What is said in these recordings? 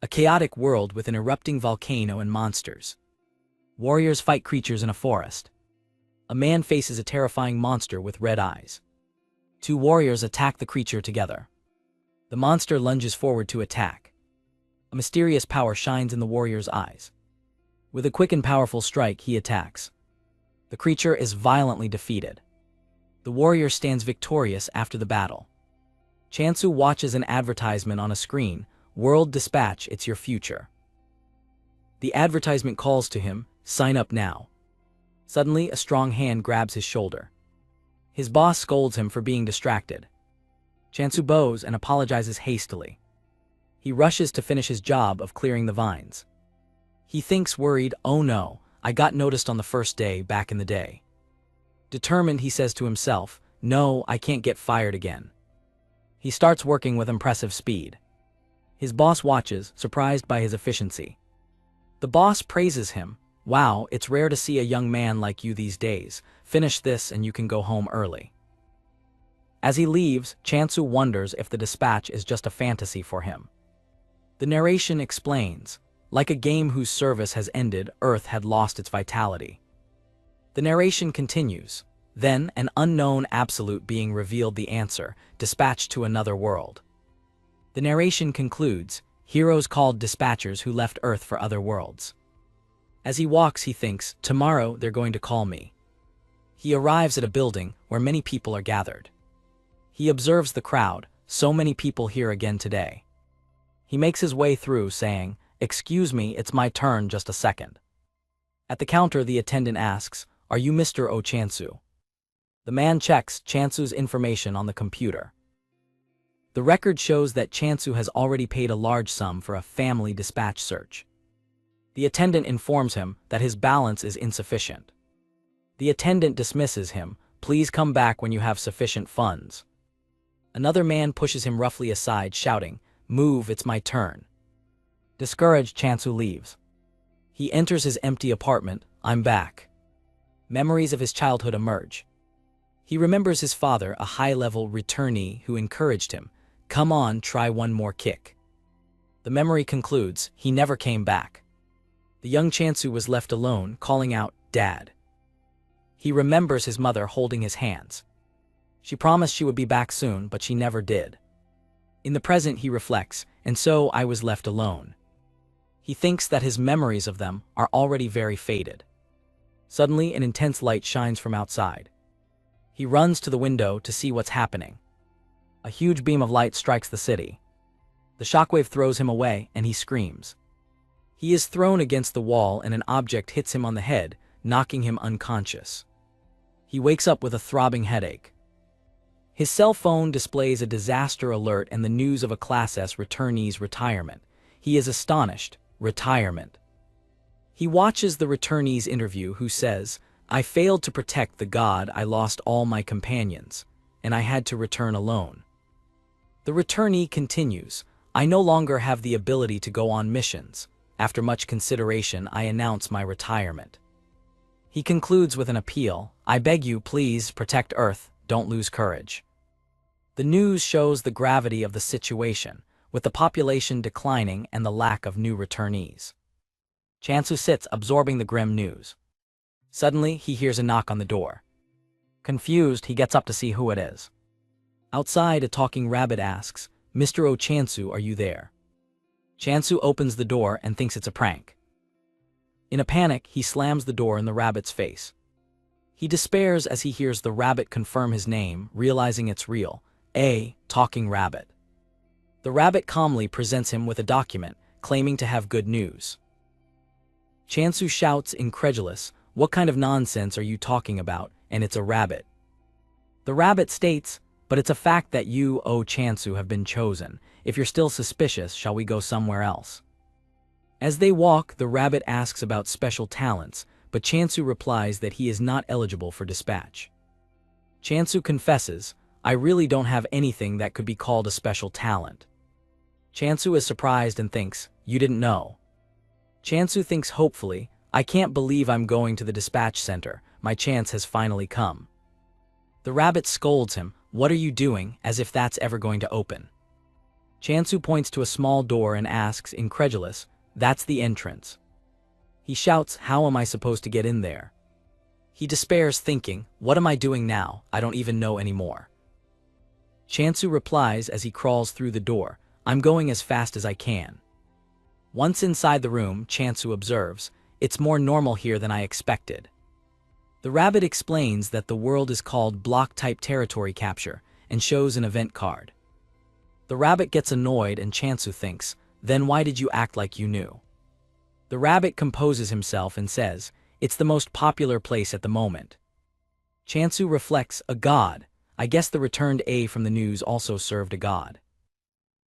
A chaotic world with an erupting volcano and monsters. Warriors fight creatures in a forest. A man faces a terrifying monster with red eyes. Two warriors attack the creature together. The monster lunges forward to attack. A mysterious power shines in the warrior's eyes. With a quick and powerful strike, he attacks. The creature is violently defeated. The warrior stands victorious after the battle. Chansu watches an advertisement on a screen. World Dispatch, it's your future. The advertisement calls to him, sign up now. Suddenly, a strong hand grabs his shoulder. His boss scolds him for being distracted. Chansu bows and apologizes hastily. He rushes to finish his job of clearing the vines. He thinks worried, oh no, I got noticed on the first day back in the day. Determined, he says to himself, no, I can't get fired again. He starts working with impressive speed. His boss watches, surprised by his efficiency. The boss praises him. Wow, it's rare to see a young man like you these days. Finish this and you can go home early. As he leaves, Chansu wonders if the dispatch is just a fantasy for him. The narration explains, like a game whose service has ended, Earth had lost its vitality. The narration continues. Then, an unknown absolute being revealed the answer, dispatched to another world. The narration concludes, heroes called dispatchers who left Earth for other worlds. As he walks, he thinks, tomorrow they're going to call me. He arrives at a building where many people are gathered. He observes the crowd, so many people here again today. He makes his way through, saying, excuse me, it's my turn, just a second. At the counter, the attendant asks, are you Mr. Oh Chansu? The man checks Chansu's information on the computer. The record shows that Chansu has already paid a large sum for a family dispatch search. The attendant informs him that his balance is insufficient. The attendant dismisses him, please come back when you have sufficient funds. Another man pushes him roughly aside, shouting, move, it's my turn. Discouraged, Chansu leaves. He enters his empty apartment, I'm back. Memories of his childhood emerge. He remembers his father, a high-level returnee who encouraged him, come on, try one more kick. The memory concludes, he never came back. The young Chansu was left alone, calling out, Dad. He remembers his mother holding his hands. She promised she would be back soon, but she never did. In the present, he reflects, and so I was left alone. He thinks that his memories of them are already very faded. Suddenly, an intense light shines from outside. He runs to the window to see what's happening. A huge beam of light strikes the city. The shockwave throws him away, and he screams. He is thrown against the wall and an object hits him on the head, knocking him unconscious. He wakes up with a throbbing headache. His cell phone displays a disaster alert and the news of a Class S returnee's retirement. He is astonished. Retirement. He watches the returnee's interview, who says, I failed to protect the god, I lost all my companions, and I had to return alone. The returnee continues, I no longer have the ability to go on missions. After much consideration, I announce my retirement. He concludes with an appeal, I beg you, please protect Earth, don't lose courage. The news shows the gravity of the situation, with the population declining and the lack of new returnees. Chansu sits absorbing the grim news. Suddenly, he hears a knock on the door. Confused, he gets up to see who it is. Outside, a talking rabbit asks, Mr. Oh Chansu, are you there? Chansu opens the door and thinks it's a prank. In a panic, he slams the door in the rabbit's face. He despairs as he hears the rabbit confirm his name, realizing it's real, a talking rabbit. The rabbit calmly presents him with a document, claiming to have good news. Chansu shouts, incredulous, what kind of nonsense are you talking about, and it's a rabbit. The rabbit states, but it's a fact that you, oh Chansu, have been chosen. If you're still suspicious, shall we go somewhere else? As they walk, the rabbit asks about special talents, but Chansu replies that he is not eligible for dispatch. Chansu confesses, I really don't have anything that could be called a special talent. Chansu is surprised and thinks, you didn't know. Chansu thinks hopefully, I can't believe I'm going to the dispatch center, my chance has finally come. The rabbit scolds him, what are you doing, as if that's ever going to open. Chansu points to a small door and asks, incredulous, "That's the entrance." He shouts, "How am I supposed to get in there?" He despairs, thinking, "What am I doing now? I don't even know anymore." Chansu replies as he crawls through the door, "I'm going as fast as I can." Once inside the room, Chansu observes, "It's more normal here than I expected." The rabbit explains that the world is called block-type territory capture and shows an event card. The rabbit gets annoyed and Chansu thinks, "Then why did you act like you knew?" The rabbit composes himself and says, "It's the most popular place at the moment." Chansu reflects, "A god. I guess the returned A from the news also served a god."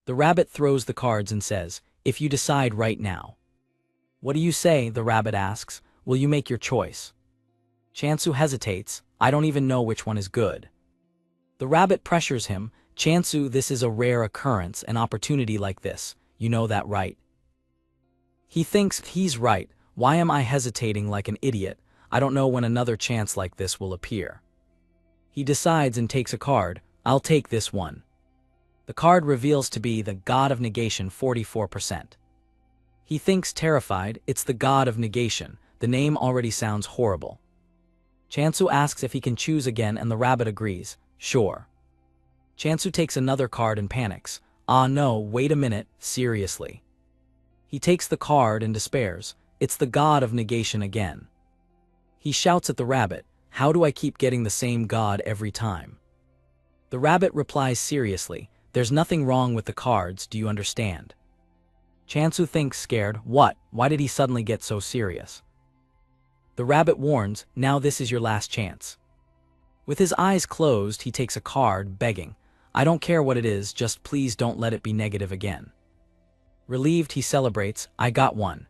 The rabbit throws the cards and says, "If you decide right now." "What do you say?" the rabbit asks. "Will you make your choice?" Chansu hesitates, "I don't even know which one is good." The rabbit pressures him, "Chansu, this is a rare occurrence, an opportunity like this. You know that, right?" He thinks, he's right. Why am I hesitating like an idiot? I don't know when another chance like this will appear. He decides and takes a card. "I'll take this one." The card reveals to be the God of Negation 44%. He thinks, terrified, it's the God of Negation. The name already sounds horrible. Chansu asks if he can choose again and the rabbit agrees, "Sure." Chansu takes another card and panics. "Ah no, wait a minute, seriously." He takes the card and despairs. It's the God of Negation again. He shouts at the rabbit, "How do I keep getting the same god every time?" The rabbit replies seriously, "There's nothing wrong with the cards, do you understand?" Chansu thinks, scared, "What? Why did he suddenly get so serious?" The rabbit warns, "Now this is your last chance." With his eyes closed, he takes a card, begging, "I don't care what it is, just please don't let it be negative again." Relieved, he celebrates, "I got one."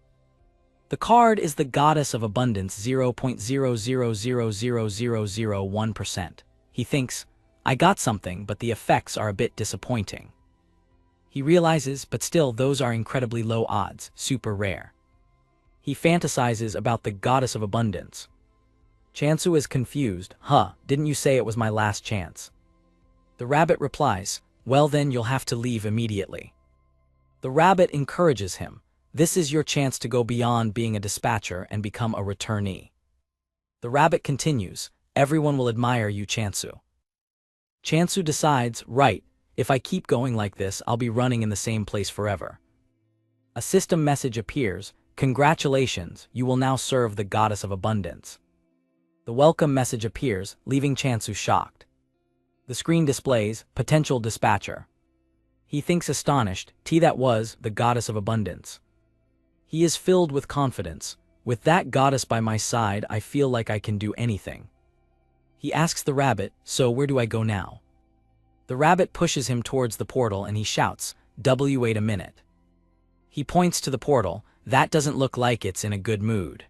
The card is the Goddess of Abundance 0.00000001%. He thinks, "I got something, but the effects are a bit disappointing." He realizes, but still those are incredibly low odds, super rare. He fantasizes about the Goddess of Abundance. Chansu is confused, "Didn't you say it was my last chance?" The rabbit replies, "Well then you'll have to leave immediately." The rabbit encourages him, "This is your chance to go beyond being a dispatcher and become a returnee." The rabbit continues, "Everyone will admire you, Chansu." Chansu decides, right, if I keep going like this, I'll be running in the same place forever. A system message appears, "Congratulations, you will now serve the Goddess of Abundance." The welcome message appears, leaving Chansu shocked. The screen displays, "Potential dispatcher." He thinks astonished, that was the Goddess of Abundance. He is filled with confidence. "With that goddess by my side, I feel like I can do anything." He asks the rabbit, "So where do I go now?" The rabbit pushes him towards the portal and he shouts, "Wait a minute." He points to the portal. "That doesn't look like it's in a good mood."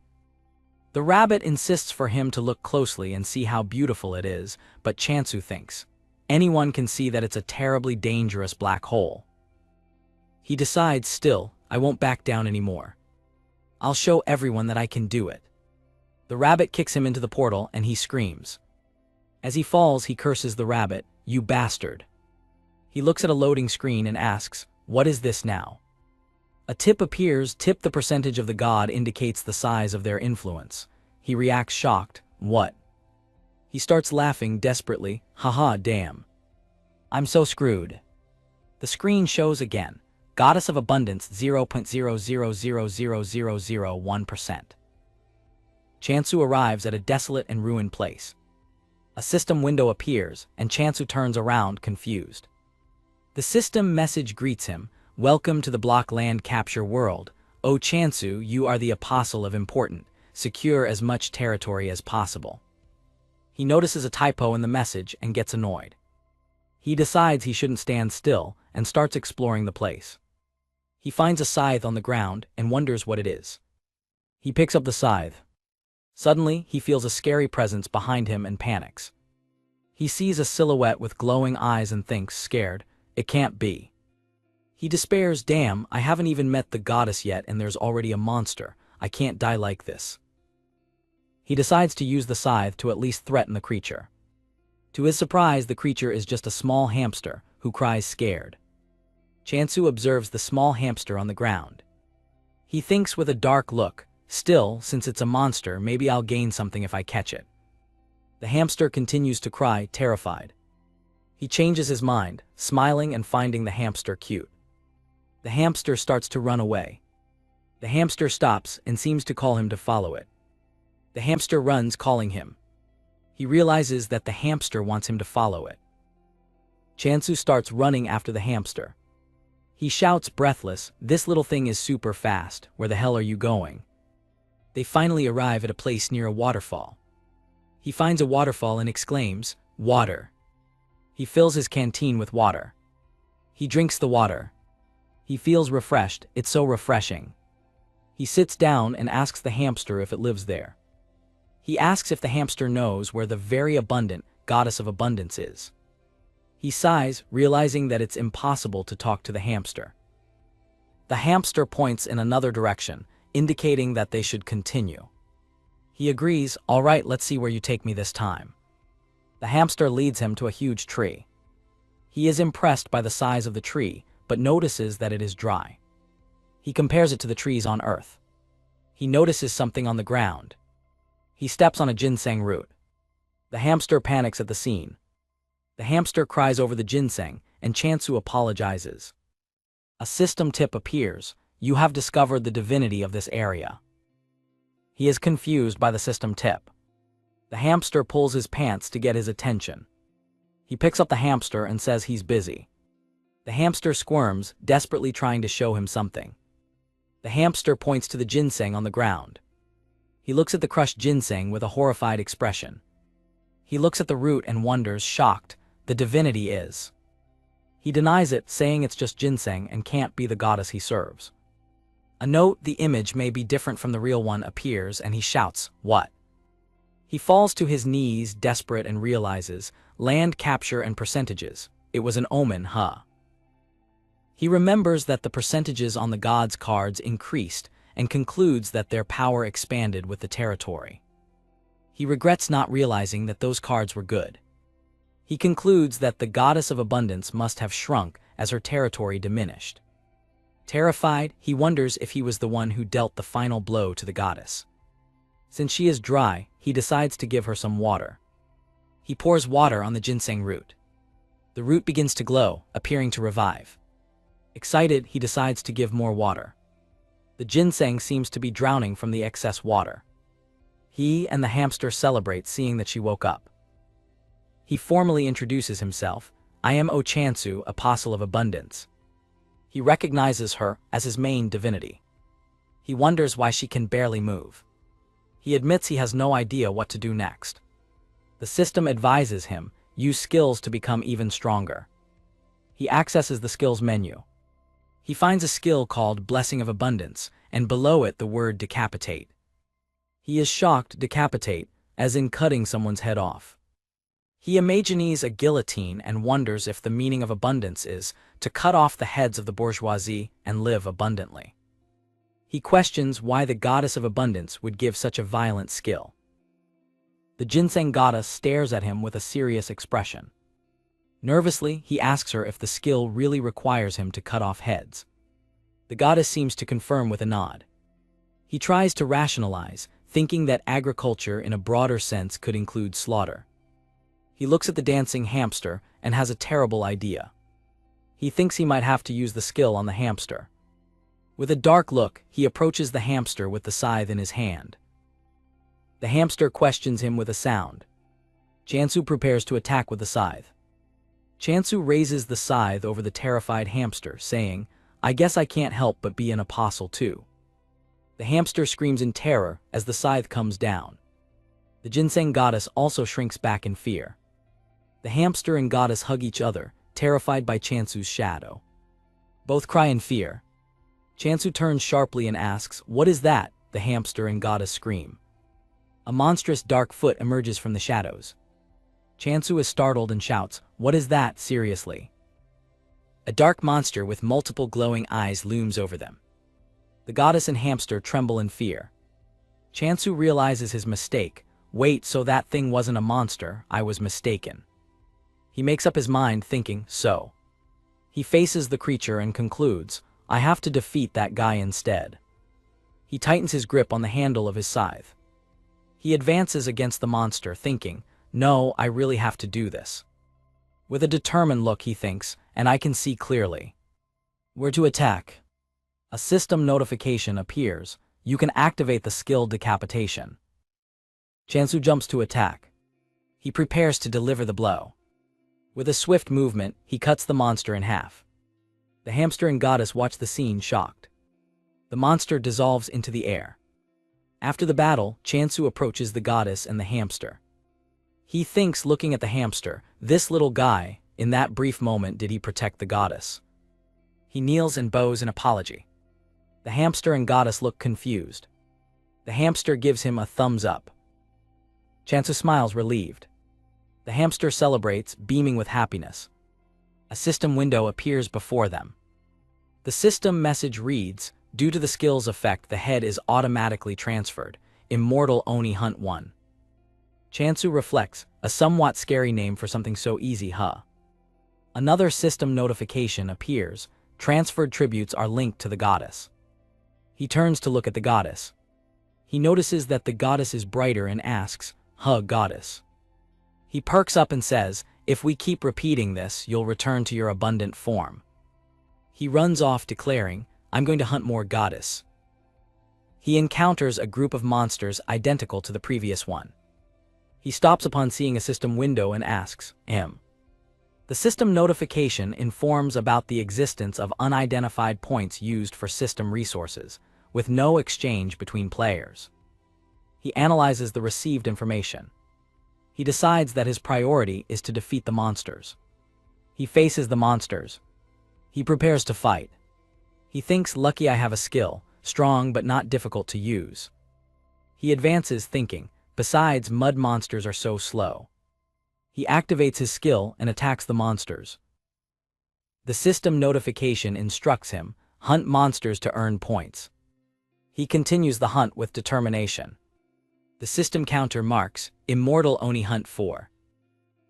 The rabbit insists for him to look closely and see how beautiful it is, but Chansu thinks, anyone can see that it's a terribly dangerous black hole. He decides, still, I won't back down anymore. I'll show everyone that I can do it. The rabbit kicks him into the portal and he screams. As he falls, he curses the rabbit, "You bastard." He looks at a loading screen and asks, "What is this now?" A tip appears. Tip, the percentage of the god indicates the size of their influence. He reacts shocked, "What?" He starts laughing desperately, "Haha, damn. I'm so screwed." The screen shows again, Goddess of Abundance 0.00000001%. Chansu arrives at a desolate and ruined place. A system window appears, and Chansu turns around, confused. The system message greets him, "Welcome to the block land capture world. Oh Chansu, you are the apostle of important. Secure as much territory as possible." He notices a typo in the message and gets annoyed. He decides he shouldn't stand still and starts exploring the place. He finds a scythe on the ground and wonders what it is. He picks up the scythe. Suddenly, he feels a scary presence behind him and panics. He sees a silhouette with glowing eyes and thinks, scared, it can't be. He despairs, damn, I haven't even met the goddess yet and there's already a monster. I can't die like this. He decides to use the scythe to at least threaten the creature. To his surprise, the creature is just a small hamster who cries scared. Chansu observes the small hamster on the ground. He thinks with a dark look, still, since it's a monster, maybe I'll gain something if I catch it. The hamster continues to cry, terrified. He changes his mind, smiling and finding the hamster cute. The hamster starts to run away. The hamster stops and seems to call him to follow it. The hamster runs, calling him. He realizes that the hamster wants him to follow it. Chansu starts running after the hamster. He shouts, breathless, "This little thing is super fast. Where the hell are you going?" They finally arrive at a place near a waterfall. He finds a waterfall and exclaims, "Water." He fills his canteen with water. He drinks the water. He feels refreshed, it's so refreshing. He sits down and asks the hamster if it lives there. He asks if the hamster knows where the very abundant goddess of abundance is. He sighs, realizing that it's impossible to talk to the hamster. The hamster points in another direction, indicating that they should continue. He agrees, "All right, let's see where you take me this time." The hamster leads him to a huge tree. He is impressed by the size of the tree, but notices that it is dry. He compares it to the trees on Earth. He notices something on the ground. He steps on a ginseng root. The hamster panics at the scene. The hamster cries over the ginseng, and Chansu apologizes. A system tip appears. You have discovered the divinity of this area. He is confused by the system tip. The hamster pulls his pants to get his attention. He picks up the hamster and says he's busy. The hamster squirms, desperately trying to show him something. The hamster points to the ginseng on the ground. He looks at the crushed ginseng with a horrified expression. He looks at the root and wonders, shocked, the divinity is. He denies it, saying it's just ginseng and can't be the goddess he serves. A note, the image may be different from the real one, appears and he shouts, "What?" He falls to his knees, desperate, and realizes, land capture and percentages. It was an omen, huh? He remembers that the percentages on the gods' cards increased and concludes that their power expanded with the territory. He regrets not realizing that those cards were good. He concludes that the goddess of abundance must have shrunk as her territory diminished. Terrified, he wonders if he was the one who dealt the final blow to the goddess. Since she is dry, he decides to give her some water. He pours water on the ginseng root. The root begins to glow, appearing to revive. Excited, he decides to give more water. The ginseng seems to be drowning from the excess water. He and the hamster celebrate, seeing that she woke up. He formally introduces himself. "I am Chansu, Apostle of Abundance." He recognizes her as his main divinity. He wonders why she can barely move. He admits he has no idea what to do next. The system advises him, use skills to become even stronger. He accesses the skills menu. He finds a skill called Blessing of Abundance, and below it the word decapitate. He is shocked, decapitate, as in cutting someone's head off. He imagines a guillotine and wonders if the meaning of abundance is to cut off the heads of the bourgeoisie and live abundantly. He questions why the goddess of abundance would give such a violent skill. The ginseng goddess stares at him with a serious expression. Nervously, he asks her if the skill really requires him to cut off heads. The goddess seems to confirm with a nod. He tries to rationalize, thinking that agriculture in a broader sense could include slaughter. He looks at the dancing hamster and has a terrible idea. He thinks he might have to use the skill on the hamster. With a dark look, he approaches the hamster with the scythe in his hand. The hamster questions him with a sound. Chansu prepares to attack with the scythe. Chansu raises the scythe over the terrified hamster, saying, "I guess I can't help but be an apostle too." The hamster screams in terror as the scythe comes down. The ginseng goddess also shrinks back in fear. The hamster and goddess hug each other, terrified by Chansu's shadow. Both cry in fear. Chansu turns sharply and asks, "What is that?" The hamster and goddess scream. A monstrous dark foot emerges from the shadows. Chansu is startled and shouts, "What is that, seriously?" A dark monster with multiple glowing eyes looms over them. The goddess and hamster tremble in fear. Chansu realizes his mistake. "Wait, so that thing wasn't a monster, I was mistaken." He makes up his mind, thinking, so. He faces the creature and concludes, I have to defeat that guy instead. He tightens his grip on the handle of his scythe. He advances against the monster, thinking, no, I really have to do this. With a determined look, he thinks, and I can see clearly. Where to attack? A system notification appears. You can activate the skill Decapitation. Chansu jumps to attack. He prepares to deliver the blow. With a swift movement, he cuts the monster in half. The hamster and goddess watch the scene shocked. The monster dissolves into the air. After the battle, Chansu approaches the goddess and the hamster. He thinks, looking at the hamster, this little guy, in that brief moment did he protect the goddess. He kneels and bows an apology. The hamster and goddess look confused. The hamster gives him a thumbs up. Chansu smiles, relieved. The hamster celebrates, beaming with happiness. A system window appears before them. The system message reads, due to the skill's effect, the head is automatically transferred. Immortal Oni Hunt 1. Chansu reflects, a somewhat scary name for something so easy, huh? Another system notification appears. Transferred tributes are linked to the goddess. He turns to look at the goddess. He notices that the goddess is brighter and asks, huh, goddess? He perks up and says, if we keep repeating this, you'll return to your abundant form. He runs off declaring, I'm going to hunt more, goddess. He encounters a group of monsters identical to the previous one. He stops upon seeing a system window and asks, The system notification informs about the existence of unidentified points used for system resources, with no exchange between players. He analyzes the received information. He decides that his priority is to defeat the monsters. He faces the monsters. He prepares to fight. He thinks, lucky I have a skill, strong but not difficult to use. He advances thinking, besides, mud monsters are so slow. He activates his skill and attacks the monsters. The system notification instructs him, hunt monsters to earn points. He continues the hunt with determination. The system counter marks, Immortal Oni Hunt 4.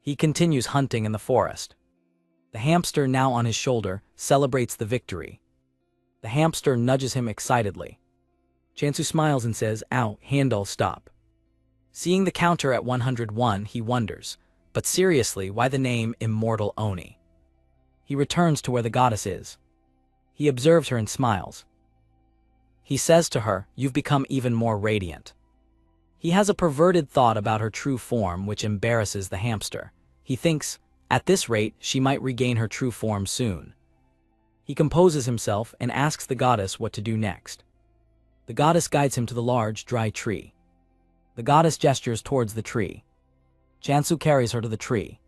He continues hunting in the forest. The hamster, now on his shoulder, celebrates the victory. The hamster nudges him excitedly. Chansu smiles and says, ow, handle, stop. Seeing the counter at 101, he wonders, but seriously, why the name Immortal Oni? He returns to where the goddess is. He observes her and smiles. He says to her, you've become even more radiant. He has a perverted thought about her true form, which embarrasses the hamster. He thinks, at this rate, she might regain her true form soon. He composes himself and asks the goddess what to do next. The goddess guides him to the large, dry tree. The goddess gestures towards the tree. Chansu carries her to the tree.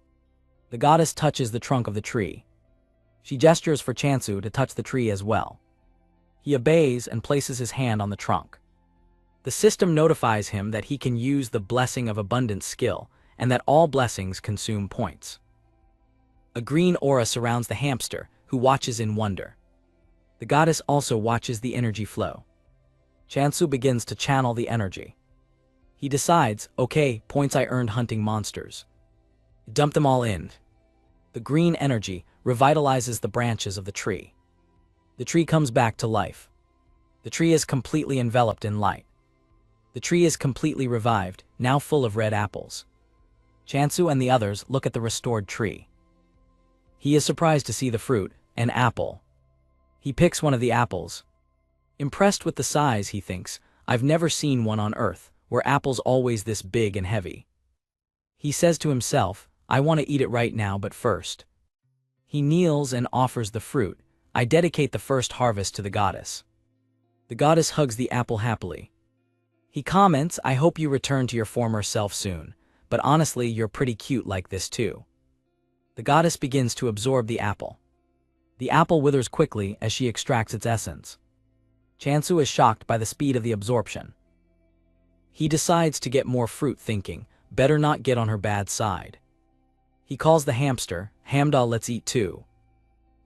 The goddess touches the trunk of the tree. She gestures for Chansu to touch the tree as well. He obeys and places his hand on the trunk. The system notifies him that he can use the Blessing of Abundance skill and that all blessings consume points. A green aura surrounds the hamster, who watches in wonder. The goddess also watches the energy flow. Chansu begins to channel the energy. He decides, okay, points I earned hunting monsters. Dump them all in. The green energy revitalizes the branches of the tree. The tree comes back to life. The tree is completely enveloped in light. The tree is completely revived, now full of red apples. Chansu and the others look at the restored tree. He is surprised to see the fruit, an apple. He picks one of the apples. Impressed with the size, he thinks, I've never seen one on Earth, were apples always this big and heavy? He says to himself, I want to eat it right now, but first. He kneels and offers the fruit. I dedicate the first harvest to the goddess. The goddess hugs the apple happily. He comments, I hope you return to your former self soon, but honestly, you're pretty cute like this too. The goddess begins to absorb the apple. The apple withers quickly as she extracts its essence. Chansu is shocked by the speed of the absorption. He decides to get more fruit, thinking, better not get on her bad side. He calls the hamster, Hamdal, let's eat too.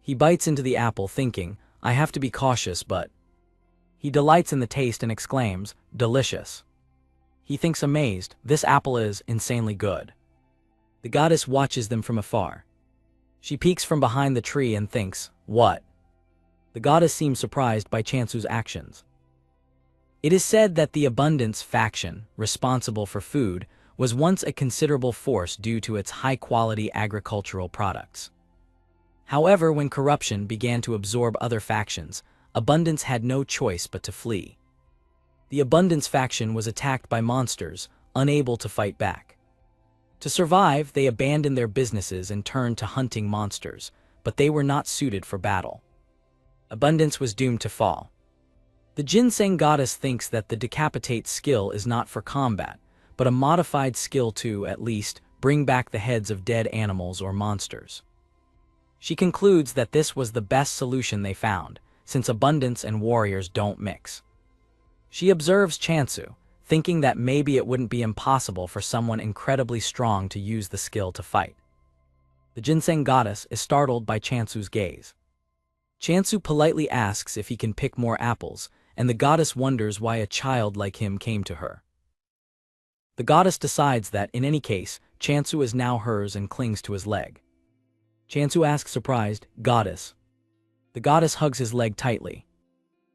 He bites into the apple, thinking, I have to be cautious, but... He delights in the taste and exclaims, delicious. He thinks amazed, this apple is insanely good. The goddess watches them from afar. She peeks from behind the tree and thinks, "What?" The goddess seems surprised by Chansu's actions. It is said that the Abundance faction, responsible for food, was once a considerable force due to its high-quality agricultural products. However, when corruption began to absorb other factions, Abundance had no choice but to flee. The Abundance faction was attacked by monsters, unable to fight back. To survive, they abandoned their businesses and turned to hunting monsters, but they were not suited for battle. Abundance was doomed to fall. The Ginseng Goddess thinks that the Decapitate skill is not for combat, but a modified skill to, at least, bring back the heads of dead animals or monsters. She concludes that this was the best solution they found, since Abundance and warriors don't mix. She observes Chansu, thinking that maybe it wouldn't be impossible for someone incredibly strong to use the skill to fight. The Ginseng Goddess is startled by Chansu's gaze. Chansu politely asks if he can pick more apples, and the goddess wonders why a child like him came to her. The goddess decides that, in any case, Chansu is now hers and clings to his leg. Chansu asks surprised, "Goddess?" The goddess hugs his leg tightly.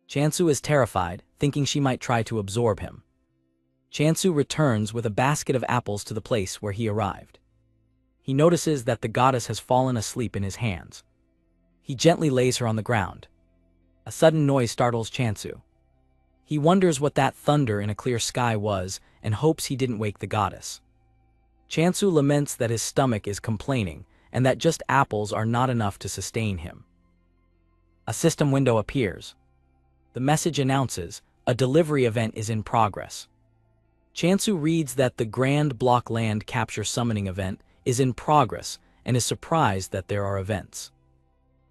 Chansu is terrified, thinking she might try to absorb him. Chansu returns with a basket of apples to the place where he arrived. He notices that the goddess has fallen asleep in his hands. He gently lays her on the ground. A sudden noise startles Chansu. He wonders what that thunder in a clear sky was and hopes he didn't wake the goddess. Chansu laments that his stomach is complaining and that just apples are not enough to sustain him. A system window appears. The message announces, a delivery event is in progress. Chansu reads that the Grand Block Land Capture Summoning event is in progress and is surprised that there are events.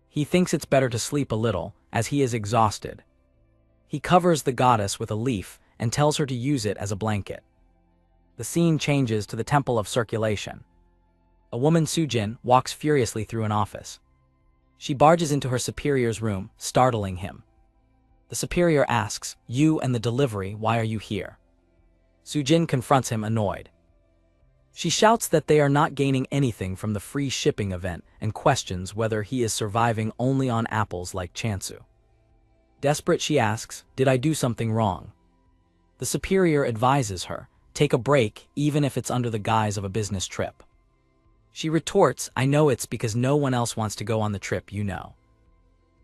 He thinks it's better to sleep a little, as he is exhausted. He covers the goddess with a leaf and tells her to use it as a blanket. The scene changes to the Temple of Circulation. A woman, Sujin, walks furiously through an office. She barges into her superior's room, startling him. The superior asks, "You and the delivery, why are you here?" Sujin confronts him, annoyed. She shouts that they are not gaining anything from the free shipping event and questions whether he is surviving only on apples like Chansu. Desperate, she asks, "Did I do something wrong?" The superior advises her, "Take a break, even if it's under the guise of a business trip." She retorts, "I know it's because no one else wants to go on the trip, you know."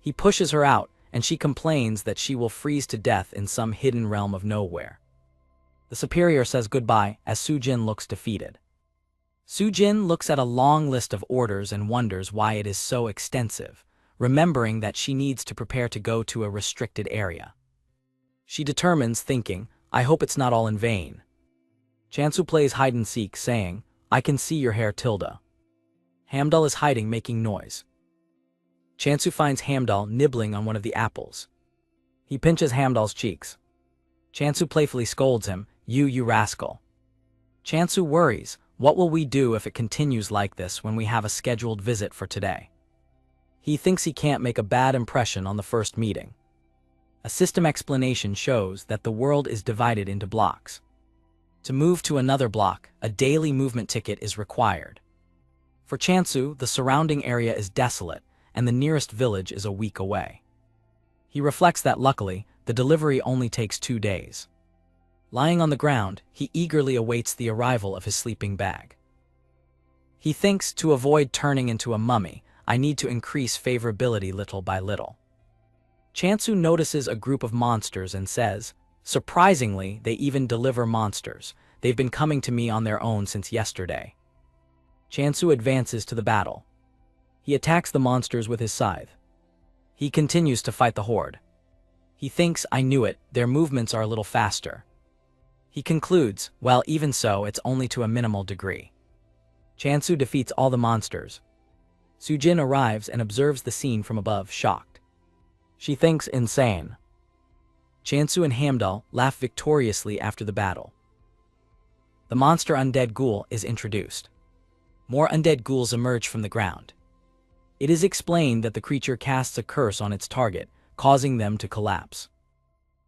He pushes her out, and she complains that she will freeze to death in some hidden realm of nowhere. The superior says goodbye as Sujin looks defeated. Sujin looks at a long list of orders and wonders why it is so extensive, remembering that she needs to prepare to go to a restricted area. She determines, thinking, "I hope it's not all in vain." Chansu plays hide-and-seek, saying, "I can see your hair, Tilda." Hamdal is hiding, making noise. Chansu finds Hamdal nibbling on one of the apples. He pinches Hamdal's cheeks. Chansu playfully scolds him, You rascal." Chansu worries, what will we do if it continues like this when we have a scheduled visit for today? He thinks he can't make a bad impression on the first meeting. A system explanation shows that the world is divided into blocks. To move to another block, a daily movement ticket is required. For Chansu, the surrounding area is desolate, and the nearest village is a week away. He reflects that luckily, the delivery only takes 2 days. Lying on the ground, he eagerly awaits the arrival of his sleeping bag. He thinks, to avoid turning into a mummy, I need to increase favorability little by little. Chansu notices a group of monsters and says, surprisingly, they even deliver monsters. They've been coming to me on their own since yesterday. Chansu advances to the battle. He attacks the monsters with his scythe. He continues to fight the horde. He thinks, I knew it, their movements are a little faster. He concludes, well, even so, it's only to a minimal degree. Chansu defeats all the monsters. Sujin arrives and observes the scene from above, shocked. She thinks insane. Chansu and Hamdal laugh victoriously after the battle. The monster undead ghoul is introduced. More undead ghouls emerge from the ground. It is explained that the creature casts a curse on its target, causing them to collapse.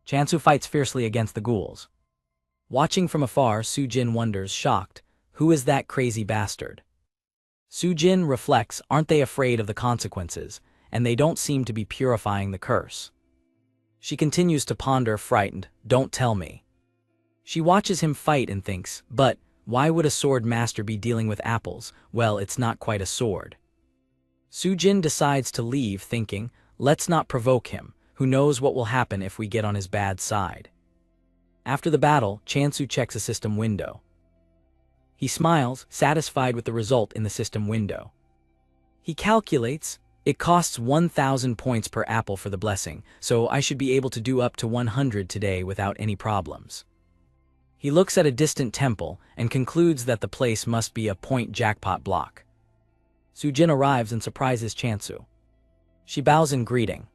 Chansu fights fiercely against the ghouls. Watching from afar, Sujin wonders, shocked, who is that crazy bastard? Sujin reflects, aren't they afraid of the consequences, and they don't seem to be purifying the curse. She continues to ponder, frightened, don't tell me. She watches him fight and thinks, but why would a sword master be dealing with apples? Well, it's not quite a sword. Sujin decides to leave thinking, let's not provoke him, who knows what will happen if we get on his bad side. After the battle, Chansu checks a system window. He smiles, satisfied with the result in the system window. He calculates, it costs 1,000 points per apple for the blessing, so I should be able to do up to 100 today without any problems. He looks at a distant temple and concludes that the place must be a point jackpot block. Sujin arrives and surprises Chansu. She bows in greeting.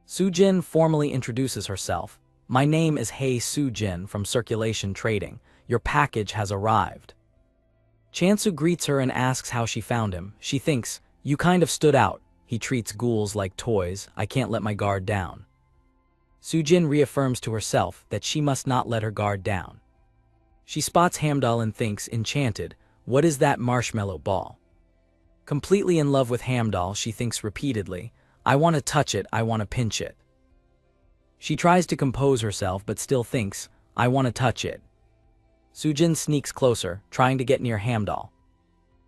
Sujin formally introduces herself. My name is Hei Sujin from Circulation Trading. Your package has arrived. Chansu greets her and asks how she found him. She thinks, you kind of stood out. He treats ghouls like toys. I can't let my guard down. Sujin reaffirms to herself that she must not let her guard down. She spots Hamdal and thinks, enchanted, what is that marshmallow ball? Completely in love with Hamdal, she thinks repeatedly, I want to touch it, I want to pinch it. She tries to compose herself but still thinks, I want to touch it. Sujin sneaks closer, trying to get near Hamdal.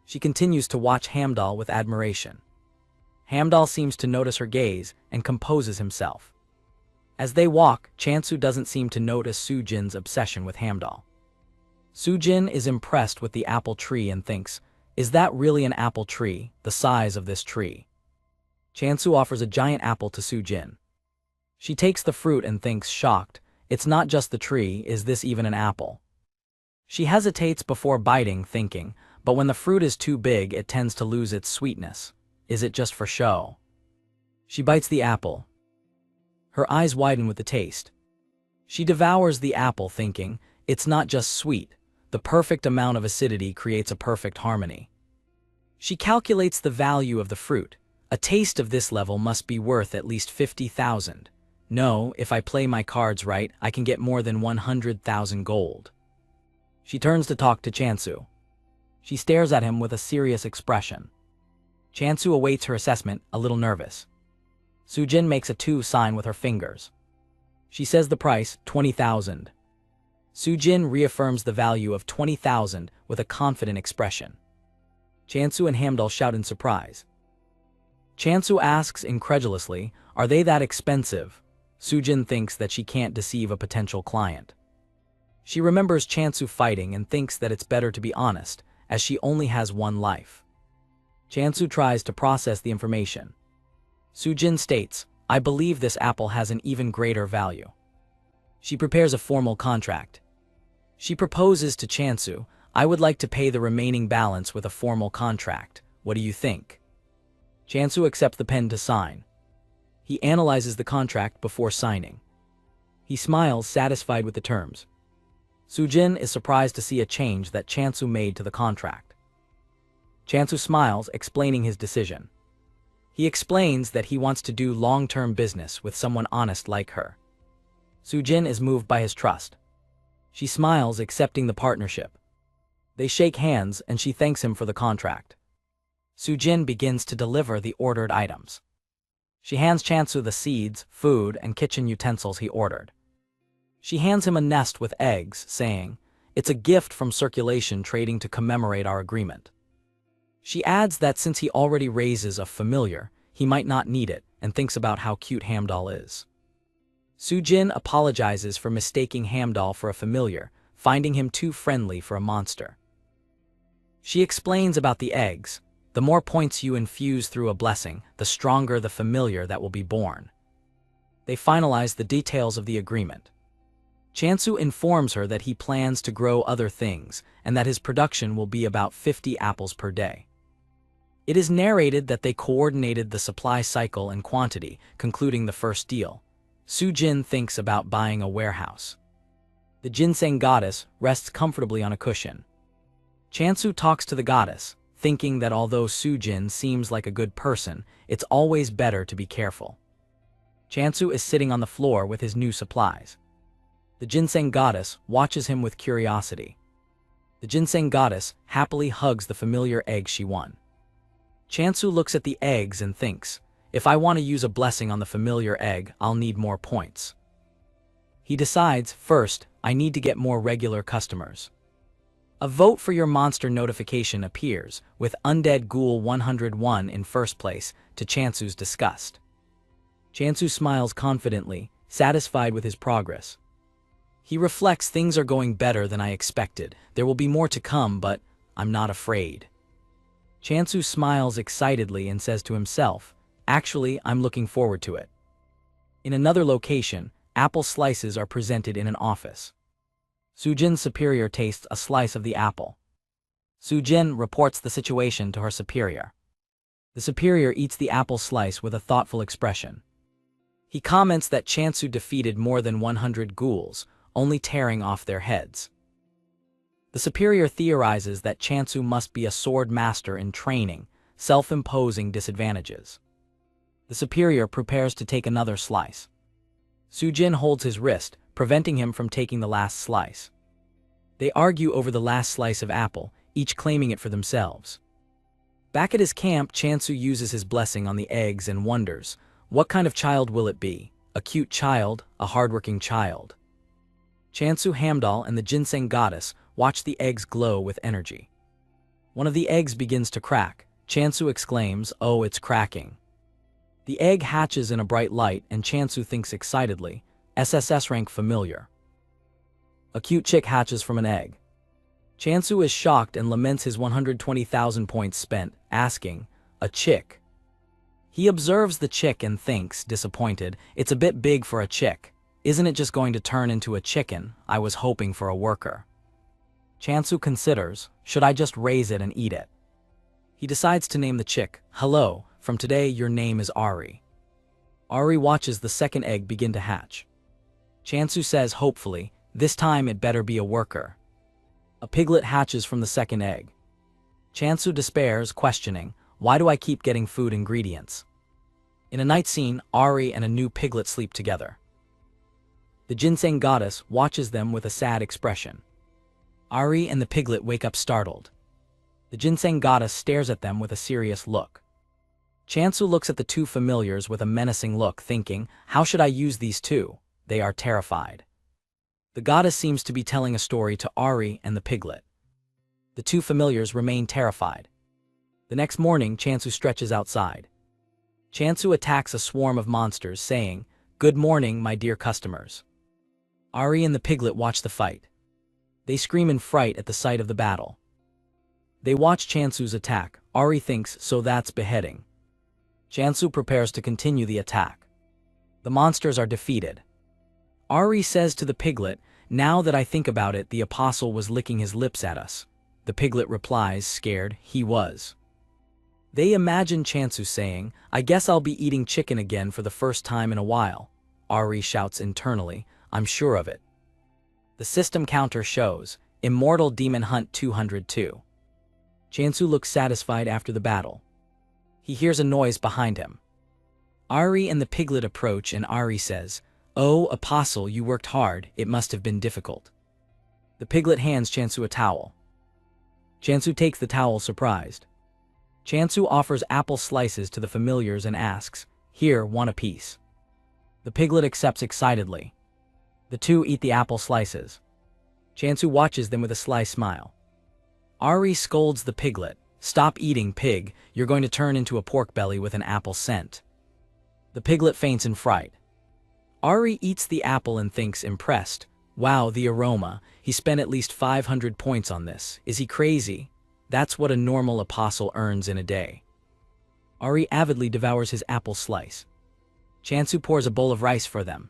She continues to watch Hamdal with admiration. Hamdal seems to notice her gaze and composes himself. As they walk, Chansu doesn't seem to notice Sujin's obsession with Hamdal. Sujin is impressed with the apple tree and thinks, is that really an apple tree, the size of this tree? Chansu offers a giant apple to Sujin. She takes the fruit and thinks, shocked, it's not just the tree, is this even an apple? She hesitates before biting, thinking, but when the fruit is too big it tends to lose its sweetness. Is it just for show? She bites the apple. Her eyes widen with the taste. She devours the apple thinking, it's not just sweet, the perfect amount of acidity creates a perfect harmony. She calculates the value of the fruit. A taste of this level must be worth at least 50,000. No, if I play my cards right, I can get more than 100,000 gold. She turns to talk to Chansu. She stares at him with a serious expression. Chansu awaits her assessment, a little nervous. Sujin makes a 2 sign with her fingers. She says the price, 20,000. Sujin reaffirms the value of 20,000 with a confident expression. Chansu and Hamdal shout in surprise. Chansu asks incredulously, are they that expensive? Sujin thinks that she can't deceive a potential client. She remembers Chansu fighting and thinks that it's better to be honest, as she only has one life. Chansu tries to process the information. Sujin states, I believe this apple has an even greater value. She prepares a formal contract. She proposes to Chansu, I would like to pay the remaining balance with a formal contract. What do you think? Chansu accepts the pen to sign. He analyzes the contract before signing. He smiles, satisfied with the terms. Sujin is surprised to see a change that Chansu made to the contract. Chansu smiles, explaining his decision. He explains that he wants to do long-term business with someone honest like her. Sujin is moved by his trust. She smiles, accepting the partnership. They shake hands and she thanks him for the contract. Sujin begins to deliver the ordered items. She hands Chansu the seeds, food, and kitchen utensils he ordered. She hands him a nest with eggs, saying, it's a gift from Circulation Trading to commemorate our agreement. She adds that since he already raises a familiar, he might not need it, and thinks about how cute Hamdal is. Sujin apologizes for mistaking Hamdal for a familiar, finding him too friendly for a monster. She explains about the eggs. The more points you infuse through a blessing, the stronger the familiar that will be born. They finalize the details of the agreement. Chansu informs her that he plans to grow other things and that his production will be about 50 apples per day. It is narrated that they coordinated the supply cycle and quantity, concluding the first deal. Sujin thinks about buying a warehouse. The Ginseng Goddess rests comfortably on a cushion. Chansu talks to the goddess, thinking that although Sujin seems like a good person, it's always better to be careful. Chansu is sitting on the floor with his new supplies. The Ginseng Goddess watches him with curiosity. The Ginseng Goddess happily hugs the familiar egg she won. Chansu looks at the eggs and thinks, if I want to use a blessing on the familiar egg, I'll need more points. He decides, first, I need to get more regular customers. A vote for your monster notification appears, with Undead Ghoul 101 in first place, to Chansu's disgust. Chansu smiles confidently, satisfied with his progress. He reflects, things are going better than I expected. There will be more to come, but I'm not afraid. Chansu smiles excitedly and says to himself, actually, I'm looking forward to it. In another location, apple slices are presented in an office. Sujin's superior tastes a slice of the apple. Sujin reports the situation to her superior. The superior eats the apple slice with a thoughtful expression. He comments that Chansu defeated more than 100 ghouls, only tearing off their heads. The superior theorizes that Chansu must be a sword master in training, self-imposing disadvantages. The superior prepares to take another slice. Sujin holds his wrist, preventing him from taking the last slice. They argue over the last slice of apple, each claiming it for themselves. Back at his camp, Chansu uses his blessing on the eggs and wonders, what kind of child will it be? A cute child, a hardworking child? Chansu Hamdal and the Ginseng Goddess watch the eggs glow with energy. One of the eggs begins to crack. Chansu exclaims, oh, it's cracking. The egg hatches in a bright light and Chansu thinks excitedly, SSS rank familiar. A cute chick hatches from an egg. Chansu is shocked and laments his 120,000 points spent, asking, a chick? He observes the chick and thinks, disappointed, it's a bit big for a chick. Isn't it just going to turn into a chicken? I was hoping for a worker. Chansu considers, should I just raise it and eat it? He decides to name the chick, hello, from today your name is Ari. Ari watches the second egg begin to hatch. Chansu says hopefully, this time it better be a worker. A piglet hatches from the second egg. Chansu despairs, questioning, why do I keep getting food ingredients? In a night scene, Ari and a new piglet sleep together. The Ginseng Goddess watches them with a sad expression. Ari and the piglet wake up startled. The Ginseng Goddess stares at them with a serious look. Chansu looks at the two familiars with a menacing look, thinking, how should I use these two? They are terrified. The goddess seems to be telling a story to Ari and the piglet. The two familiars remain terrified. The next morning, Chansu stretches outside. Chansu attacks a swarm of monsters, saying, good morning, my dear customers. Ari and the piglet watch the fight. They scream in fright at the sight of the battle. They watch Chansu's attack. Ari thinks, so that's beheading. Chansu prepares to continue the attack. The monsters are defeated. Ari says to the piglet, now that I think about it, the apostle was licking his lips at us. The piglet replies, scared, he was. They imagine Chansu saying, I guess I'll be eating chicken again for the first time in a while. Ari shouts internally, I'm sure of it. The system counter shows, Immortal Demon Hunt 202. Chansu looks satisfied after the battle. He hears a noise behind him. Ari and the piglet approach and Ari says, oh, apostle, you worked hard, it must have been difficult. The piglet hands Chansu a towel. Chansu takes the towel surprised. Chansu offers apple slices to the familiars and asks, here, one apiece. The piglet accepts excitedly. The two eat the apple slices. Chansu watches them with a sly smile. Ari scolds the piglet, stop eating, pig, you're going to turn into a pork belly with an apple scent. The piglet faints in fright. Ari eats the apple and thinks, impressed, wow, the aroma, he spent at least 500 points on this, is he crazy? That's what a normal apostle earns in a day. Ari avidly devours his apple slice. Chansu pours a bowl of rice for them.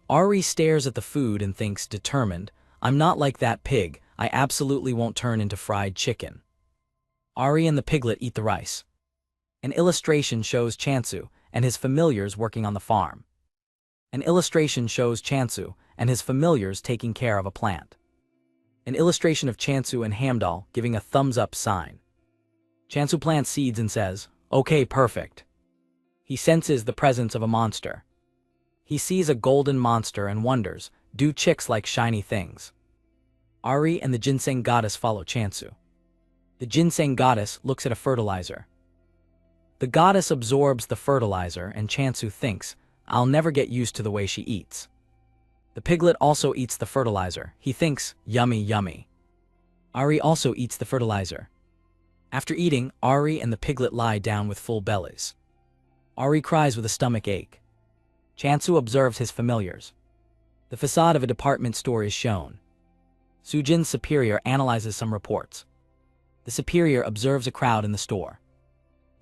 Ari stares at the food and thinks, determined, I'm not like that pig, I absolutely won't turn into fried chicken. Ari and the piglet eat the rice. An illustration shows Chansu and his familiars working on the farm. An illustration shows Chansu and his familiars taking care of a plant. An illustration of Chansu and Hamdal giving a thumbs-up sign. Chansu plants seeds and says, okay, perfect. He senses the presence of a monster. He sees a golden monster and wonders, do chicks like shiny things? Ari and the Ginseng Goddess follow Chansu. The Ginseng Goddess looks at a fertilizer. The goddess absorbs the fertilizer and Chansu thinks, I'll never get used to the way she eats. The piglet also eats the fertilizer. He thinks, yummy, yummy. Ari also eats the fertilizer. After eating, Ari and the piglet lie down with full bellies. Ari cries with a stomach ache. Chansu observes his familiars. The facade of a department store is shown. Sujin's superior analyzes some reports. The superior observes a crowd in the store.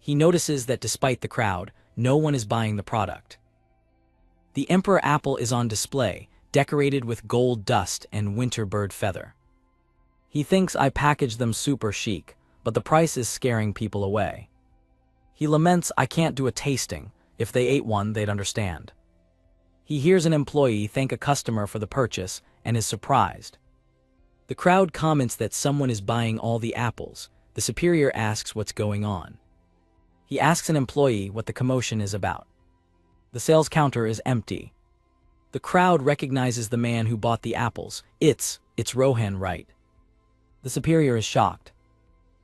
He notices that despite the crowd, no one is buying the product. The emperor apple is on display, decorated with gold dust and winter bird feather. He thinks I packaged them super chic, but the price is scaring people away. He laments I can't do a tasting. If they ate one, they'd understand. He hears an employee thank a customer for the purchase and is surprised. The crowd comments that someone is buying all the apples. The superior asks what's going on. He asks an employee what the commotion is about. The sales counter is empty. The crowd recognizes the man who bought the apples. It's Rohan, right? The superior is shocked.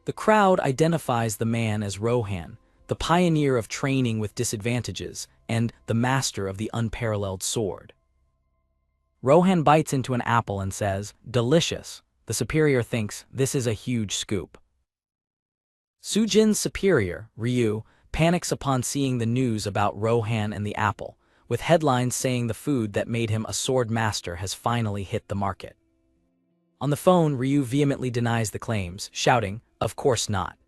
The crowd identifies the man as Rohan, the pioneer of training with disadvantages and the master of the unparalleled sword. Rohan bites into an apple and says, delicious. The superior thinks this is a huge scoop. Sujin's superior, Ryu, panics upon seeing the news about Rohan and the apple, with headlines saying the food that made him a sword master has finally hit the market. On the phone, Ryu vehemently denies the claims, shouting, of course not.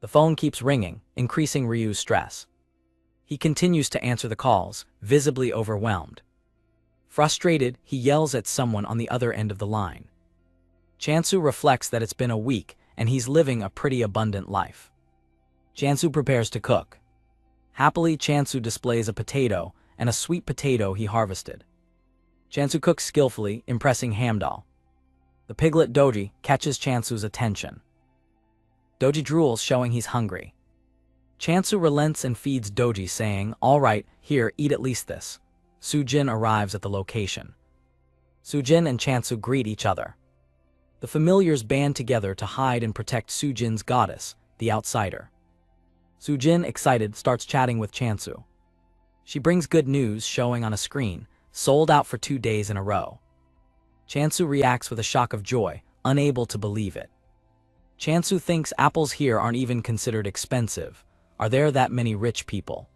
The phone keeps ringing, increasing Ryu's stress. He continues to answer the calls, visibly overwhelmed. Frustrated, he yells at someone on the other end of the line. Chansu reflects that it's been a week and he's living a pretty abundant life. Chansu prepares to cook. Happily, Chansu displays a potato and a sweet potato he harvested. Chansu cooks skillfully, impressing Hamdal. The piglet Doji catches Chansu's attention. Doji drools, showing he's hungry. Chansu relents and feeds Doji, saying, all right, here, eat at least this. Sujin arrives at the location. Sujin and Chansu greet each other. The familiars band together to hide and protect Sujin's goddess, the outsider. Sujin, excited, starts chatting with Chansu. She brings good news, showing on a screen, sold out for 2 days in a row. Chansu reacts with a shock of joy, unable to believe it. Chansu thinks apples here aren't even considered expensive. Are there that many rich people?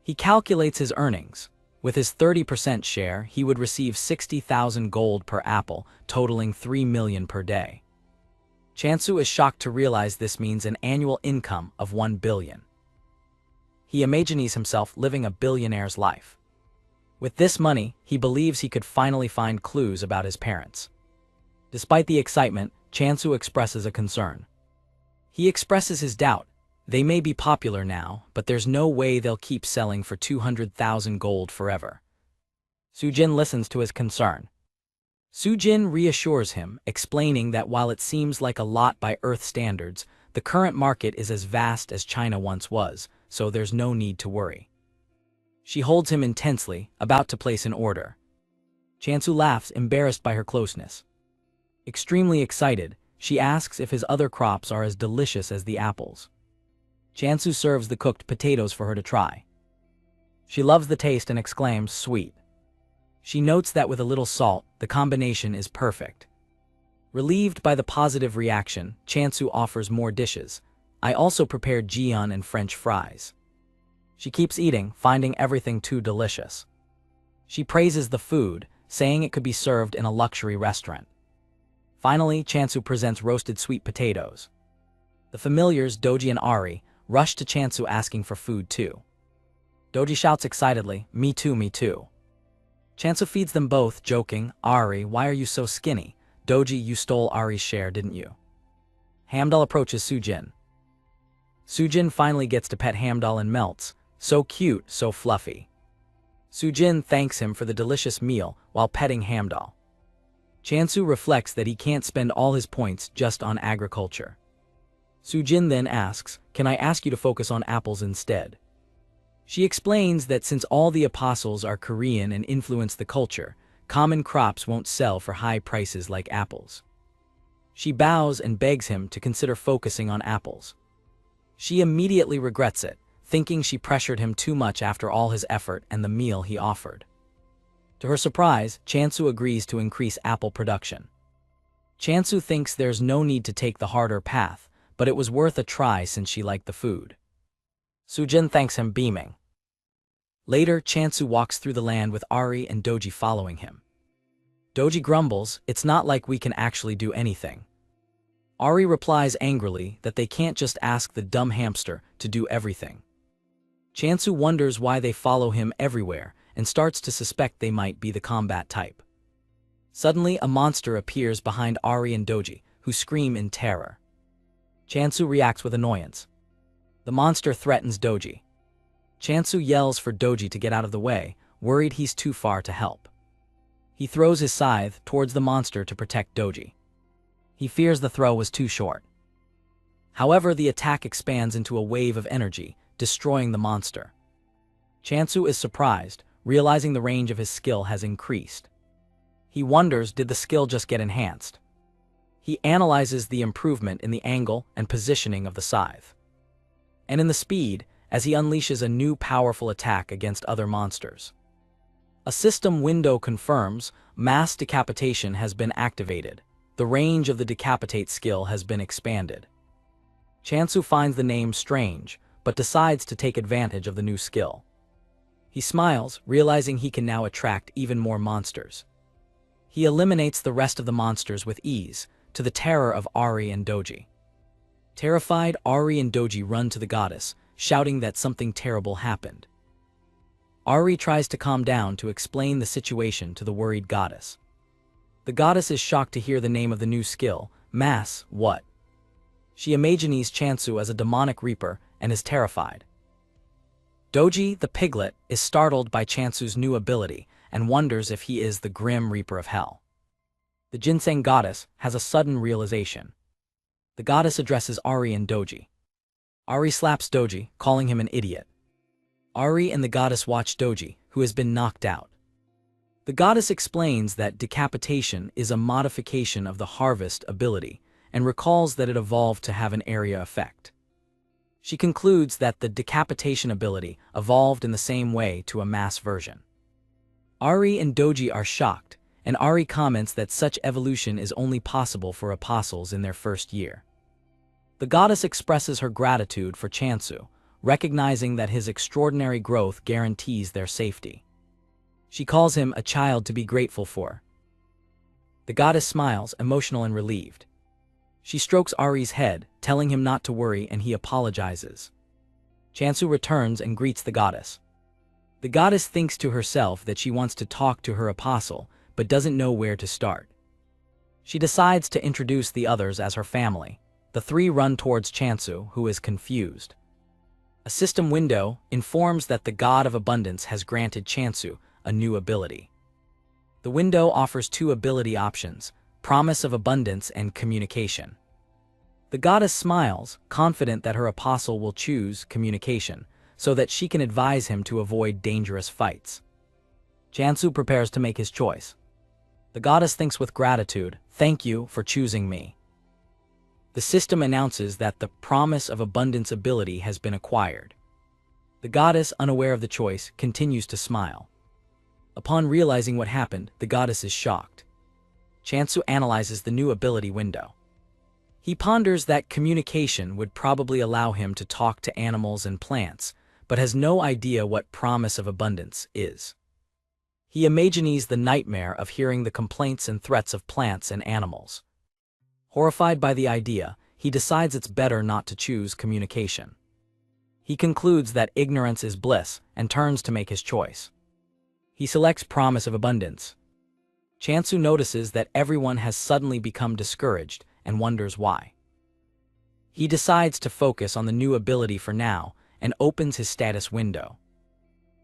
He calculates his earnings. With his 30% share, he would receive 60,000 gold per apple, totaling 3 million per day. Chansu is shocked to realize this means an annual income of 1 billion. He imagines himself living a billionaire's life. With this money, he believes he could finally find clues about his parents. Despite the excitement, Chansu expresses a concern. He expresses his doubt. They may be popular now, but there's no way they'll keep selling for 200,000 gold forever. Sujin listens to his concern. Sujin reassures him, explaining that while it seems like a lot by Earth standards, the current market is as vast as China once was, so there's no need to worry. She holds him intensely, about to place an order. Chansu laughs, embarrassed by her closeness. Extremely excited, she asks if his other crops are as delicious as the apples. Chansu serves the cooked potatoes for her to try. She loves the taste and exclaims, sweet. She notes that with a little salt, the combination is perfect. Relieved by the positive reaction, Chansu offers more dishes. I also prepared jian and French fries. She keeps eating, finding everything too delicious. She praises the food, saying it could be served in a luxury restaurant. Finally, Chansu presents roasted sweet potatoes. The familiars, Doji and Ari, rush to Chansu asking for food too. Doji shouts excitedly, me too, me too. Chansu feeds them both, joking, Ari, why are you so skinny? Doji, you stole Ari's share, didn't you? Hamdal approaches Sujin. Sujin finally gets to pet Hamdal and melts. So cute, so fluffy. Sujin thanks him for the delicious meal while petting Hamdal. Chansu reflects that he can't spend all his points just on agriculture. Sujin then asks, can I ask you to focus on apples instead? She explains that since all the apostles are Korean and influence the culture, common crops won't sell for high prices like apples. She bows and begs him to consider focusing on apples. She immediately regrets it, thinking she pressured him too much after all his effort and the meal he offered. To her surprise, Chansu agrees to increase apple production. Chansu thinks there's no need to take the harder path, but it was worth a try since she liked the food. Sujin thanks him, beaming. Later, Chansu walks through the land with Ari and Doji following him. Doji grumbles, "It's not like we can actually do anything." Ari replies angrily that they can't just ask the dumb hamster to do everything. Chansu wonders why they follow him everywhere and starts to suspect they might be the combat type. Suddenly, a monster appears behind Ari and Doji, who scream in terror. Chansu reacts with annoyance. The monster threatens Doji. Chansu yells for Doji to get out of the way, worried he's too far to help. He throws his scythe towards the monster to protect Doji. He fears the throw was too short. However, the attack expands into a wave of energy, destroying the monster. Chansu is surprised, realizing the range of his skill has increased. He wonders, did the skill just get enhanced? He analyzes the improvement in the angle and positioning of the scythe, and in the speed, as he unleashes a new powerful attack against other monsters. A system window confirms mass decapitation has been activated. The range of the decapitate skill has been expanded. Chansu finds the name strange, but decides to take advantage of the new skill. He smiles, realizing he can now attract even more monsters. He eliminates the rest of the monsters with ease, to the terror of Ari and Doji. Terrified, Ari and Doji run to the goddess, shouting that something terrible happened. Ari tries to calm down to explain the situation to the worried goddess. The goddess is shocked to hear the name of the new skill, Mass What? She imagines Chansu as a demonic reaper and is terrified. Doji, the piglet, is startled by Chansu's new ability and wonders if he is the grim reaper of hell. The ginseng goddess has a sudden realization. The goddess addresses Ari and Doji. Ari slaps Doji, calling him an idiot. Ari and the goddess watch Doji, who has been knocked out. The goddess explains that decapitation is a modification of the harvest ability and recalls that it evolved to have an area effect. She concludes that the decapitation ability evolved in the same way to a mass version. Ari and Doji are shocked, and Ari comments that such evolution is only possible for apostles in their first year. The goddess expresses her gratitude for Chansu, recognizing that his extraordinary growth guarantees their safety. She calls him a child to be grateful for. The goddess smiles, emotional and relieved. She strokes Ari's head, telling him not to worry, and he apologizes. Chansu returns and greets the goddess. The goddess thinks to herself that she wants to talk to her apostle, but doesn't know where to start. She decides to introduce the others as her family. The three run towards Chansu, who is confused. A system window informs that the god of abundance has granted Chansu a new ability. The window offers two ability options, promise of abundance and communication. The goddess smiles, confident that her apostle will choose communication, so that she can advise him to avoid dangerous fights. Chansu prepares to make his choice. The goddess thinks with gratitude, "Thank you for choosing me." The system announces that the promise of abundance ability has been acquired. The goddess, unaware of the choice, continues to smile. Upon realizing what happened, the goddess is shocked. Chansu analyzes the new ability window. He ponders that communication would probably allow him to talk to animals and plants, but has no idea what promise of abundance is. He imagines the nightmare of hearing the complaints and threats of plants and animals. Horrified by the idea, he decides it's better not to choose communication. He concludes that ignorance is bliss and turns to make his choice. He selects promise of abundance. Chansu notices that everyone has suddenly become discouraged and wonders why. He decides to focus on the new ability for now and opens his status window.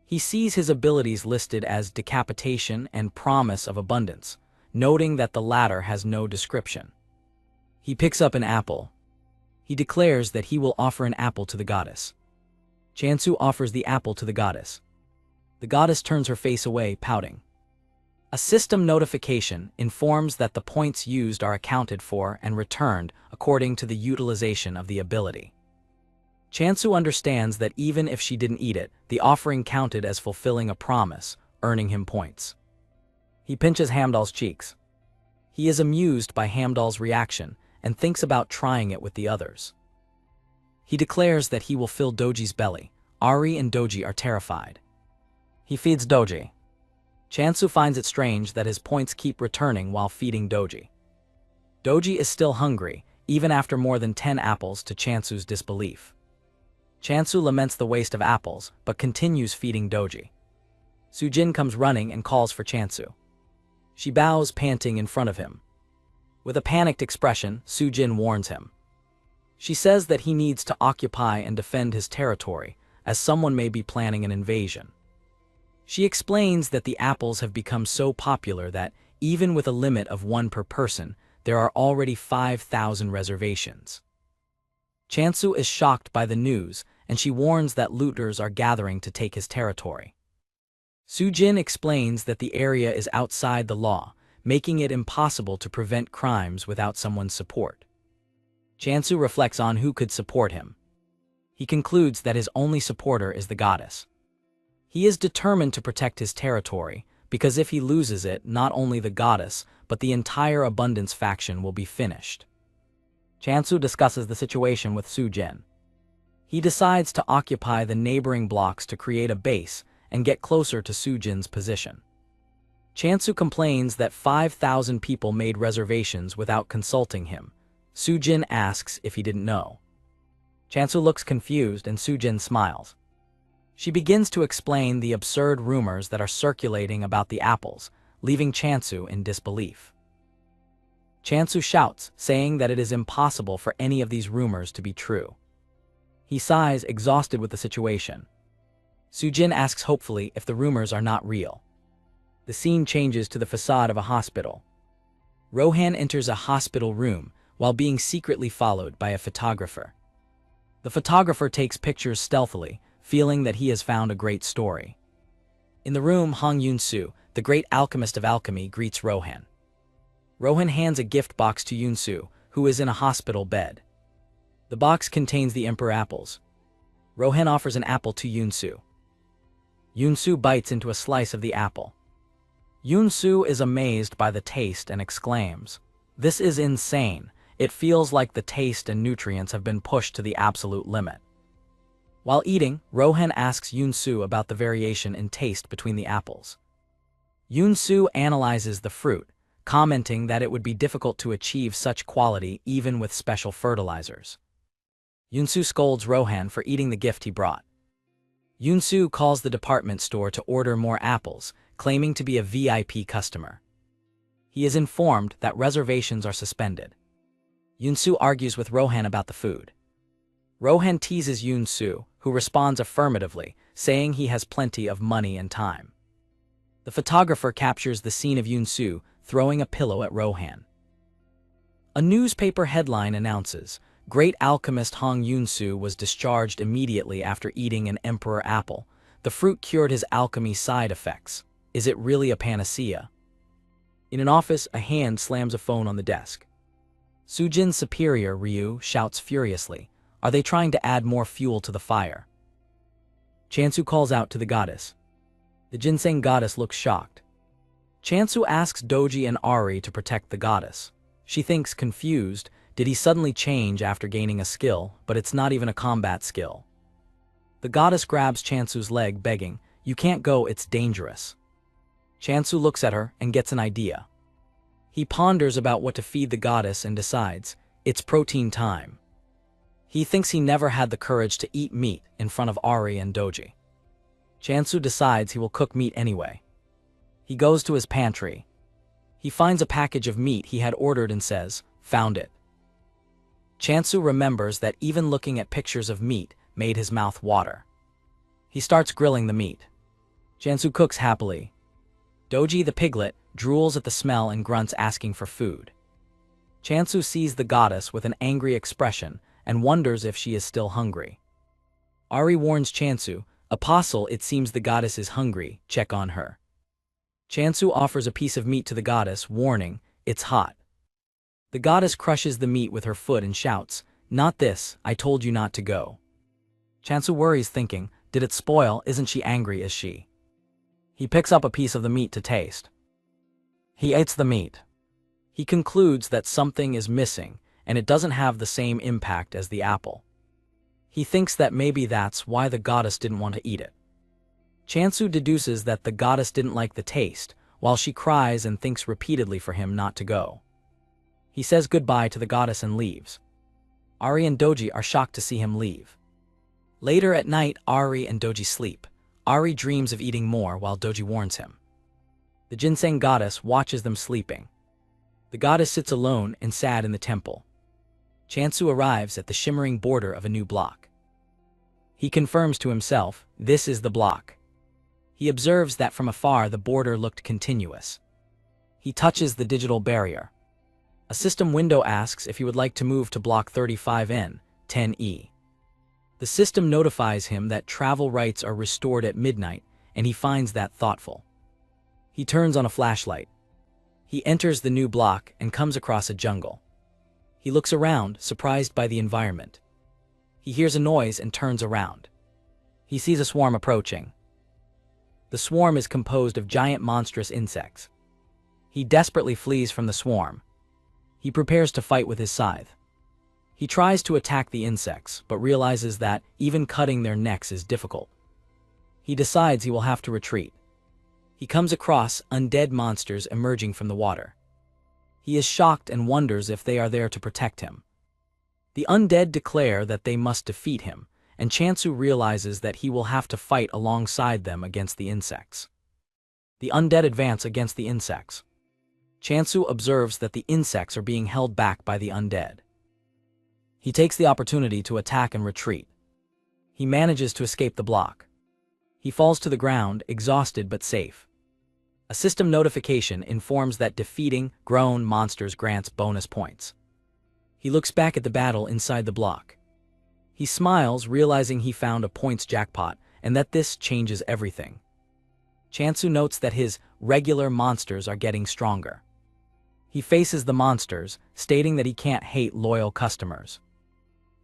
He sees his abilities listed as decapitation and promise of abundance, noting that the latter has no description. He picks up an apple. He declares that he will offer an apple to the goddess. Chansu offers the apple to the goddess. The goddess turns her face away, pouting. A system notification informs that the points used are accounted for and returned according to the utilization of the ability. Chansu understands that even if she didn't eat it, the offering counted as fulfilling a promise, earning him points. He pinches Hamdal's cheeks. He is amused by Hamdal's reaction and thinks about trying it with the others. He declares that he will fill Doji's belly. Ari and Doji are terrified. He feeds Doji. Chansu finds it strange that his points keep returning while feeding Doji. Doji is still hungry, even after more than 10 apples to Chansu's disbelief. Chansu laments the waste of apples, but continues feeding Doji. Sujin comes running and calls for Chansu. She bows, panting in front of him. With a panicked expression, Sujin warns him. She says that he needs to occupy and defend his territory, as someone may be planning an invasion. She explains that the apples have become so popular that, even with a limit of 1 per person, there are already 5,000 reservations. Chansu is shocked by the news, and she warns that looters are gathering to take his territory. Sujin explains that the area is outside the law, making it impossible to prevent crimes without someone's support. Chansu reflects on who could support him. He concludes that his only supporter is the goddess. He is determined to protect his territory, because if he loses it, not only the goddess, but the entire Abundance faction will be finished. Chansu discusses the situation with Sujin. He decides to occupy the neighboring blocks to create a base and get closer to Sujin's position. Chansu complains that 5,000 people made reservations without consulting him. Sujin asks if he didn't know. Chansu looks confused and Sujin smiles. She begins to explain the absurd rumors that are circulating about the apples, leaving Chansu in disbelief. Chansu shouts, saying that it is impossible for any of these rumors to be true. He sighs, exhausted with the situation. Sujin asks hopefully if the rumors are not real. The scene changes to the facade of a hospital. Rohan enters a hospital room while being secretly followed by a photographer. The photographer takes pictures stealthily, feeling that he has found a great story. In the room, Hong Yun-soo, the great alchemist of alchemy, greets Rohan. Rohan hands a gift box to Yun-soo, who is in a hospital bed. The box contains the emperor apples. Rohan offers an apple to Yun-soo. Yun-soo bites into a slice of the apple. Yun-soo is amazed by the taste and exclaims, "This is insane. It feels like the taste and nutrients have been pushed to the absolute limit." While eating, Rohan asks Yun-soo about the variation in taste between the apples. Yun-soo analyzes the fruit, commenting that it would be difficult to achieve such quality even with special fertilizers. Yun-soo scolds Rohan for eating the gift he brought. Yun-soo calls the department store to order more apples, claiming to be a VIP customer. He is informed that reservations are suspended. Yun-soo argues with Rohan about the food. Rohan teases Yun-soo, who responds affirmatively, saying he has plenty of money and time. The photographer captures the scene of Yun-soo throwing a pillow at Rohan. A newspaper headline announces, "Great alchemist Hong Yun-soo was discharged immediately after eating an emperor apple. The fruit cured his alchemy side effects. Is it really a panacea?" In an office, a hand slams a phone on the desk. Sujin's superior, Ryu, shouts furiously, "Are they trying to add more fuel to the fire?" Chansu calls out to the goddess. The ginseng goddess looks shocked. Chansu asks Doji and Ari to protect the goddess. She thinks confused, did he suddenly change after gaining a skill, but it's not even a combat skill. The goddess grabs Chansu's leg, begging, "You can't go, it's dangerous." Chansu looks at her and gets an idea. He ponders about what to feed the goddess and decides, it's protein time. He thinks he never had the courage to eat meat in front of Ari and Doji. Chansu decides he will cook meat anyway. He goes to his pantry. He finds a package of meat he had ordered and says, "Found it." Chansu remembers that even looking at pictures of meat made his mouth water. He starts grilling the meat. Chansu cooks happily. Doji, the piglet, drools at the smell and grunts, asking for food. Chansu sees the goddess with an angry expression and wonders if she is still hungry. Ari warns Chansu, "Apostle, it seems the goddess is hungry, check on her." Chansu offers a piece of meat to the goddess, warning, "It's hot." The goddess crushes the meat with her foot and shouts, "Not this, I told you not to go." Chansu worries, thinking, did it spoil? Isn't she angry? Is she? He picks up a piece of the meat to taste. He eats the meat. He concludes that something is missing, and it doesn't have the same impact as the apple. He thinks that maybe that's why the goddess didn't want to eat it. Chansu deduces that the goddess didn't like the taste, while she cries and thinks repeatedly for him not to go. He says goodbye to the goddess and leaves. Ari and Doji are shocked to see him leave. Later at night, Ari and Doji sleep. Ari dreams of eating more while Doji warns him. The ginseng goddess watches them sleeping. The goddess sits alone and sad in the temple. Chansu arrives at the shimmering border of a new block. He confirms to himself, this is the block. He observes that from afar the border looked continuous. He touches the digital barrier. A system window asks if he would like to move to block 35N, 10E. The system notifies him that travel rights are restored at midnight, and he finds that thoughtful. He turns on a flashlight. He enters the new block and comes across a jungle. He looks around, surprised by the environment. He hears a noise and turns around. He sees a swarm approaching. The swarm is composed of giant monstrous insects. He desperately flees from the swarm. He prepares to fight with his scythe. He tries to attack the insects, but realizes that even cutting their necks is difficult. He decides he will have to retreat. He comes across undead monsters emerging from the water. He is shocked and wonders if they are there to protect him. The undead declare that they must defeat him, and Chansu realizes that he will have to fight alongside them against the insects. The undead advance against the insects. Chansu observes that the insects are being held back by the undead. He takes the opportunity to attack and retreat. He manages to escape the block. He falls to the ground, exhausted but safe. A system notification informs that defeating grown monsters grants bonus points. He looks back at the battle inside the block. He smiles, realizing he found a points jackpot and that this changes everything. Chansu notes that his regular monsters are getting stronger. He faces the monsters, stating that he can't hate loyal customers.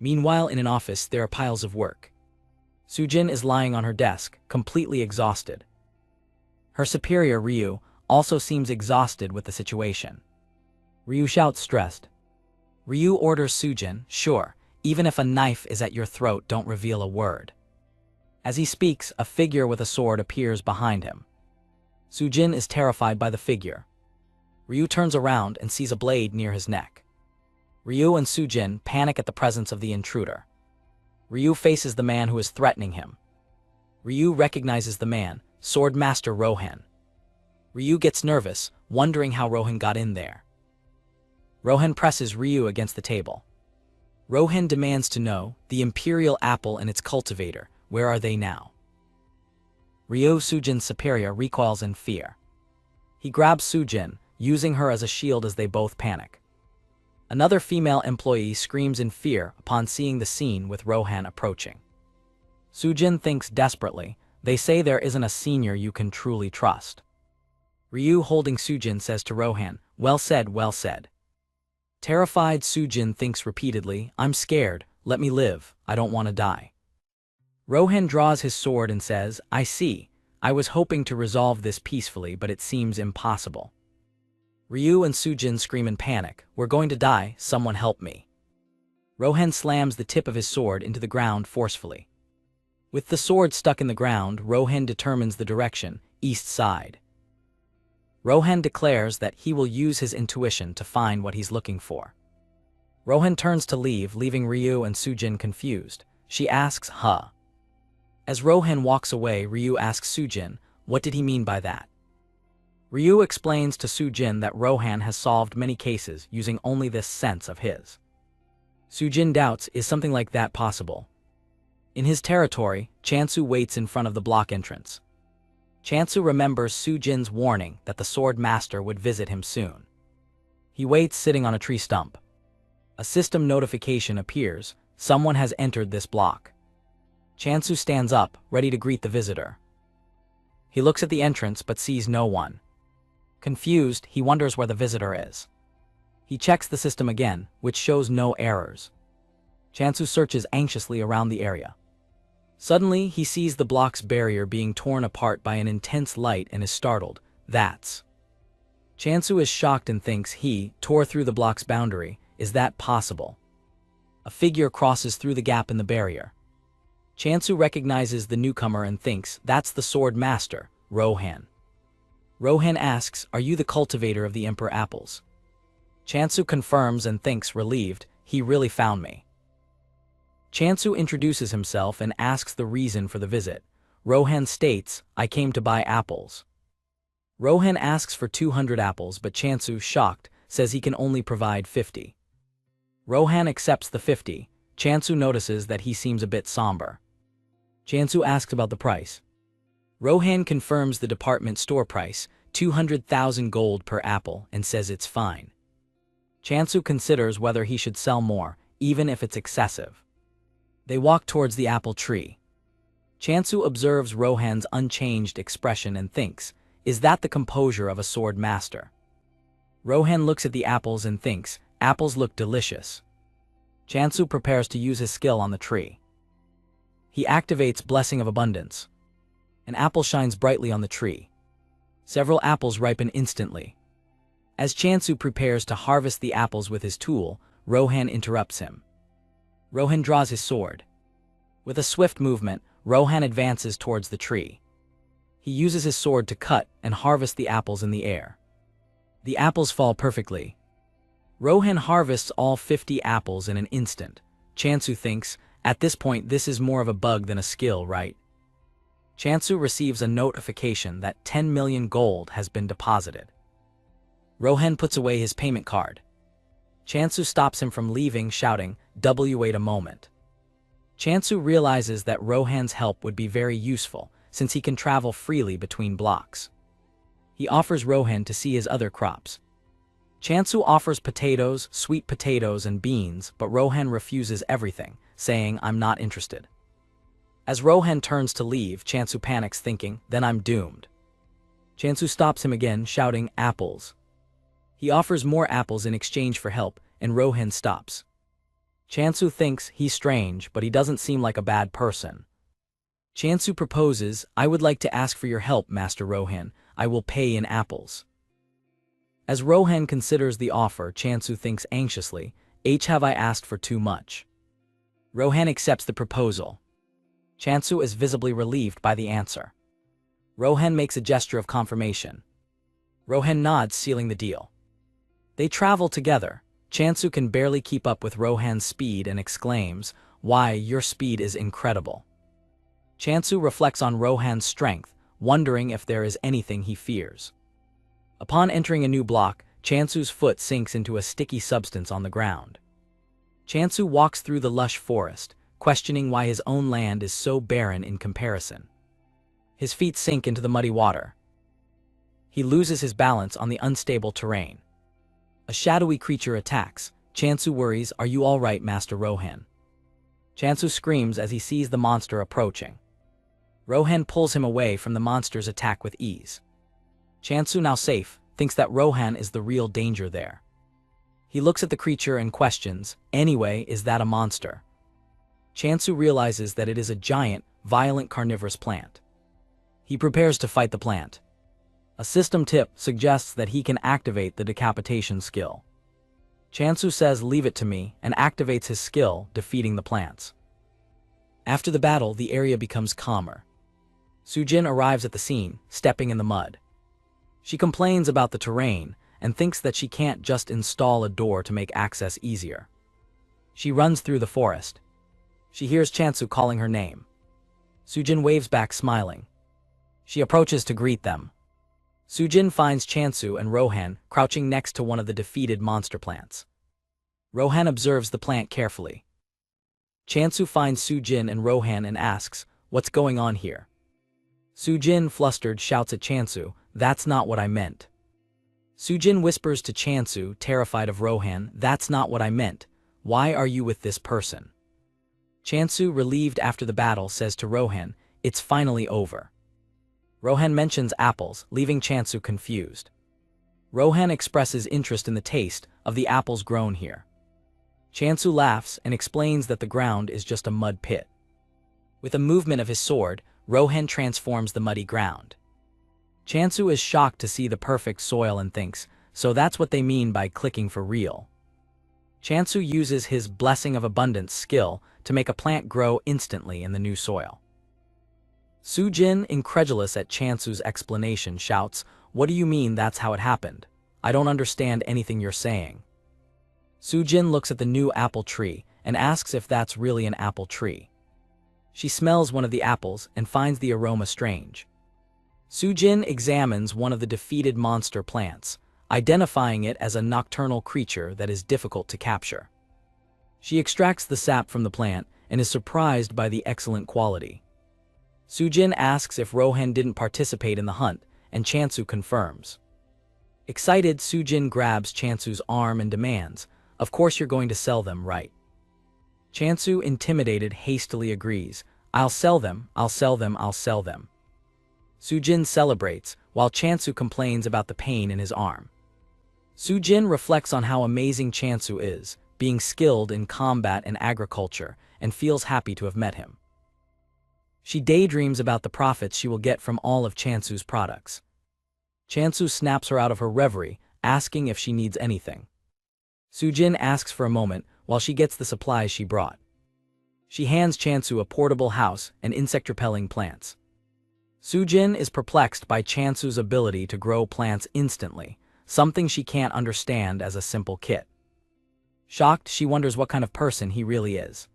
Meanwhile, in an office, there are piles of work. Sujin is lying on her desk, completely exhausted. Her superior, Ryu, also seems exhausted with the situation. Ryu shouts, stressed. Ryu orders Sujin, sure, even if a knife is at your throat, don't reveal a word. As he speaks, a figure with a sword appears behind him. Sujin is terrified by the figure. Ryu turns around and sees a blade near his neck. Ryu and Sujin panic at the presence of the intruder. Ryu faces the man who is threatening him. Ryu recognizes the man, Sword Master Rohan. Ryu gets nervous, wondering how Rohan got in there. Rohan presses Ryu against the table. Rohan demands to know, the Imperial Apple and its cultivator, where are they now? Ryu, Sujin's superior, recoils in fear. He grabs Sujin, using her as a shield as they both panic. Another female employee screams in fear upon seeing the scene with Rohan approaching. Sujin thinks desperately, they say there isn't a senior you can truly trust. Ryu, holding Sujin, says to Rohan, well said, well said. Terrified, Sujin thinks repeatedly, I'm scared, let me live, I don't want to die. Rohan draws his sword and says, I see, I was hoping to resolve this peacefully, but it seems impossible. Ryu and Sujin scream in panic, we're going to die, someone help me. Rohan slams the tip of his sword into the ground forcefully. With the sword stuck in the ground, Rohan determines the direction, east side. Rohan declares that he will use his intuition to find what he's looking for. Rohan turns to leave, leaving Ryu and Sujin confused. She asks, huh? As Rohan walks away, Ryu asks Sujin, what did he mean by that? Ryu explains to Sujin that Rohan has solved many cases using only this sense of his. Sujin doubts, is something like that possible? In his territory, Chansu waits in front of the block entrance. Chansu remembers Sujin's warning that the Sword Master would visit him soon. He waits sitting on a tree stump. A system notification appears, someone has entered this block. Chansu stands up, ready to greet the visitor. He looks at the entrance but sees no one. Confused, he wonders where the visitor is. He checks the system again, which shows no errors. Chansu searches anxiously around the area. Suddenly, he sees the block's barrier being torn apart by an intense light and is startled. That's... Chansu is shocked and thinks he tore through the block's boundary. Is that possible? A figure crosses through the gap in the barrier. Chansu recognizes the newcomer and thinks, that's the sword master, Rohan. Rohan asks, are you the cultivator of the Emperor apples? Chansu confirms and thinks, relieved, he really found me. Chansu introduces himself and asks the reason for the visit. Rohan states, I came to buy apples. Rohan asks for 200 apples, but Chansu, shocked, says he can only provide 50. Rohan accepts the 50. Chansu notices that he seems a bit somber. Chansu asks about the price. Rohan confirms the department store price, 200,000 gold per apple, and says it's fine. Chansu considers whether he should sell more, even if it's excessive. They walk towards the apple tree. Chansu observes Rohan's unchanged expression and thinks, is that the composure of a sword master? Rohan looks at the apples and thinks, apples look delicious. Chansu prepares to use his skill on the tree. He activates Blessing of Abundance. An apple shines brightly on the tree. Several apples ripen instantly. As Chansu prepares to harvest the apples with his tool, Rohan interrupts him. Rohan draws his sword. With a swift movement, Rohan advances towards the tree. He uses his sword to cut and harvest the apples in the air. The apples fall perfectly. Rohan harvests all 50 apples in an instant. Chansu thinks, at this point this is more of a bug than a skill, right? Chansu receives a notification that 10 million gold has been deposited. Rohan puts away his payment card. Chansu stops him from leaving, shouting, wait a moment. Chansu realizes that Rohan's help would be very useful, since he can travel freely between blocks. He offers Rohan to see his other crops. Chansu offers potatoes, sweet potatoes, and beans, but Rohan refuses everything, saying, I'm not interested. As Rohan turns to leave, Chansu panics, thinking, then I'm doomed. Chansu stops him again, shouting, apples. He offers more apples in exchange for help, and Rohan stops. Chansu thinks he's strange, but he doesn't seem like a bad person. Chansu proposes, I would like to ask for your help, Master Rohan. I will pay in apples. As Rohan considers the offer, Chansu thinks anxiously, have I asked for too much? Rohan accepts the proposal. Chansu is visibly relieved by the answer. Rohan makes a gesture of confirmation. Rohan nods, sealing the deal. They travel together. Chansu can barely keep up with Rohan's speed and exclaims, why, your speed is incredible. Chansu reflects on Rohan's strength, wondering if there is anything he fears. Upon entering a new block, Chansu's foot sinks into a sticky substance on the ground. Chansu walks through the lush forest, questioning why his own land is so barren in comparison. His feet sink into the muddy water. He loses his balance on the unstable terrain. A shadowy creature attacks. Chansu worries, are you all right, Master Rohan? Chansu screams as he sees the monster approaching. Rohan pulls him away from the monster's attack with ease. Chansu, now safe, thinks that Rohan is the real danger there. He looks at the creature and questions, anyway, is that a monster? Chansu realizes that it is a giant, violent carnivorous plant. He prepares to fight the plant. A system tip suggests that he can activate the decapitation skill. Chansu says leave it to me and activates his skill, defeating the plants. After the battle, the area becomes calmer. Sujin arrives at the scene, stepping in the mud. She complains about the terrain and thinks that she can't just install a door to make access easier. She runs through the forest. She hears Chansu calling her name. Sujin waves back, smiling. She approaches to greet them. Sujin finds Chansu and Rohan crouching next to one of the defeated monster plants. Rohan observes the plant carefully. Chansu finds Sujin and Rohan and asks, what's going on here? Sujin, flustered, shouts at Chansu, that's not what I meant. Sujin whispers to Chansu, terrified of Rohan, that's not what I meant. Why are you with this person? Chansu, relieved after the battle, says to Rohan, it's finally over. Rohan mentions apples, leaving Chansu confused. Rohan expresses interest in the taste of the apples grown here. Chansu laughs and explains that the ground is just a mud pit. With a movement of his sword, Rohan transforms the muddy ground. Chansu is shocked to see the perfect soil and thinks, so that's what they mean by clicking for real. Chansu uses his Blessing of Abundance skill to make a plant grow instantly in the new soil. Sujin, incredulous at Chansu's explanation, shouts, "What do you mean that's how it happened? I don't understand anything you're saying." Sujin looks at the new apple tree and asks if that's really an apple tree. She smells one of the apples and finds the aroma strange. Sujin examines one of the defeated monster plants, identifying it as a nocturnal creature that is difficult to capture. She extracts the sap from the plant and is surprised by the excellent quality. Sujin asks if Rohan didn't participate in the hunt, and Chansu confirms. Excited, Sujin grabs Chansu's arm and demands, "Of course you're going to sell them, right?" Chansu, intimidated, hastily agrees, "I'll sell them, I'll sell them, I'll sell them." Sujin celebrates, while Chansu complains about the pain in his arm. Sujin reflects on how amazing Chansu is, being skilled in combat and agriculture, and feels happy to have met him. She daydreams about the profits she will get from all of Chansu's products. Chansu snaps her out of her reverie, asking if she needs anything. Sujin asks for a moment while she gets the supplies she brought. She hands Chansu a portable house and insect-repelling plants. Sujin is perplexed by Chansu's ability to grow plants instantly, something she can't understand as a simple kit. Shocked, she wonders what kind of person he really is.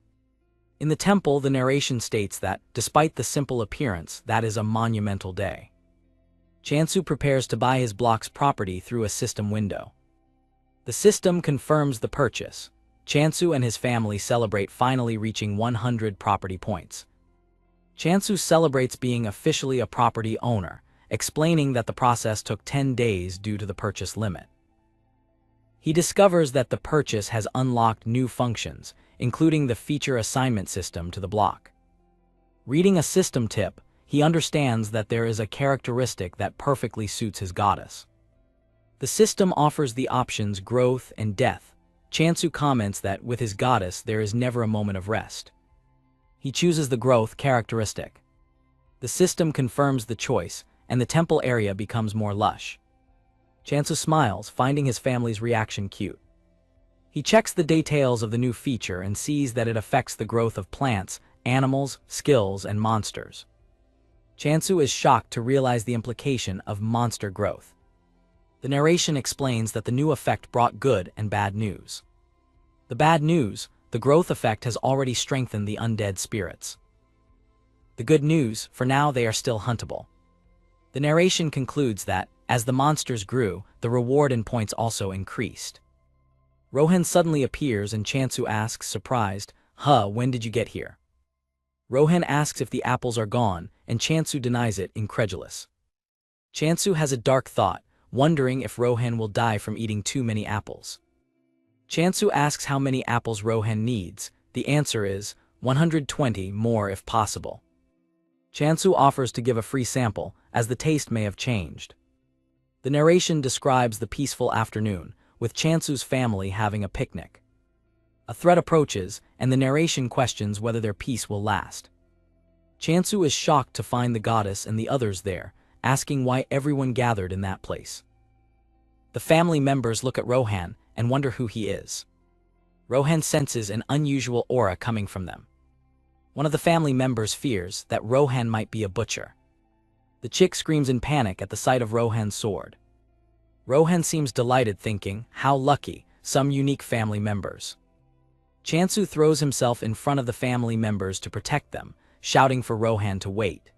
In the temple, the narration states that, despite the simple appearance, that is a monumental day. Chansu prepares to buy his block's property through a system window. The system confirms the purchase. Chansu and his family celebrate finally reaching 100 property points. Chansu celebrates being officially a property owner, explaining that the process took 10 days due to the purchase limit. He discovers that the purchase has unlocked new functions, including the feature assignment system to the block. Reading a system tip, he understands that there is a characteristic that perfectly suits his goddess. The system offers the options growth and death. Chansu comments that with his goddess there is never a moment of rest. He chooses the growth characteristic. The system confirms the choice, and the temple area becomes more lush. Chansu smiles, finding his family's reaction cute. He checks the details of the new feature and sees that it affects the growth of plants, animals, skills, and monsters. Chansu is shocked to realize the implication of monster growth. The narration explains that the new effect brought good and bad news. The bad news, the growth effect has already strengthened the undead spirits. The good news, for now they are still huntable. The narration concludes that, as the monsters grew, the reward and points also increased. Rohan suddenly appears and Chansu asks, surprised, when did you get here?" Rohan asks if the apples are gone, and Chansu denies it, incredulous. Chansu has a dark thought, wondering if Rohan will die from eating too many apples. Chansu asks how many apples Rohan needs. The answer is 120 more if possible. Chansu offers to give a free sample, as the taste may have changed. The narration describes the peaceful afternoon, with Chansu's family having a picnic. A threat approaches, and the narration questions whether their peace will last. Chansu is shocked to find the goddess and the others there, asking why everyone gathered in that place. The family members look at Rohan and wonder who he is. Rohan senses an unusual aura coming from them. One of the family members fears that Rohan might be a butcher. The chick screams in panic at the sight of Rohan's sword. Rohan seems delighted, thinking, how lucky, some unique family members. Chansu throws himself in front of the family members to protect them, shouting for Rohan to wait.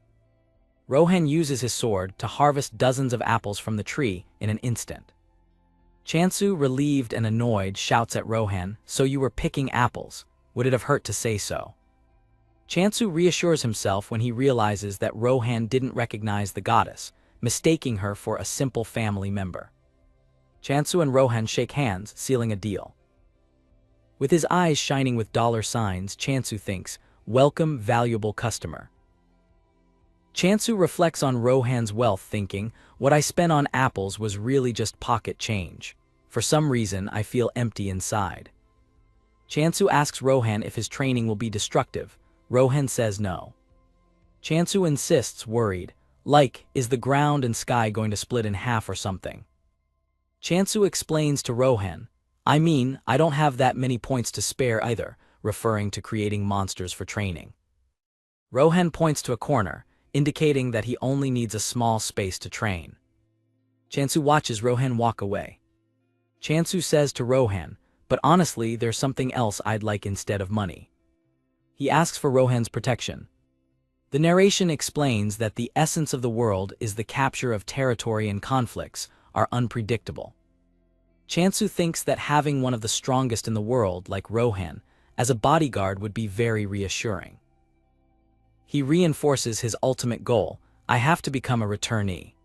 Rohan uses his sword to harvest dozens of apples from the tree in an instant. Chansu, relieved and annoyed, shouts at Rohan, "So you were picking apples. Would it have hurt to say so?" Chansu reassures himself when he realizes that Rohan didn't recognize the goddess, mistaking her for a simple family member. Chansu and Rohan shake hands, sealing a deal. With his eyes shining with dollar signs, Chansu thinks, "Welcome, valuable customer." Chansu reflects on Rohan's wealth, thinking, "What I spent on apples was really just pocket change. For some reason, I feel empty inside." Chansu asks Rohan if his training will be destructive. Rohan says no. Chansu insists, worried, like, is the ground and sky going to split in half or something? Chansu explains to Rohan, I mean, I don't have that many points to spare either, referring to creating monsters for training. Rohan points to a corner, indicating that he only needs a small space to train. Chansu watches Rohan walk away. Chansu says to Rohan, but honestly, there's something else I'd like instead of money. He asks for Rohan's protection. The narration explains that the essence of the world is the capture of territory, and conflicts are unpredictable. Chansu thinks that having one of the strongest in the world, like Rohan, as a bodyguard would be very reassuring. He reinforces his ultimate goal, I have to become a returnee.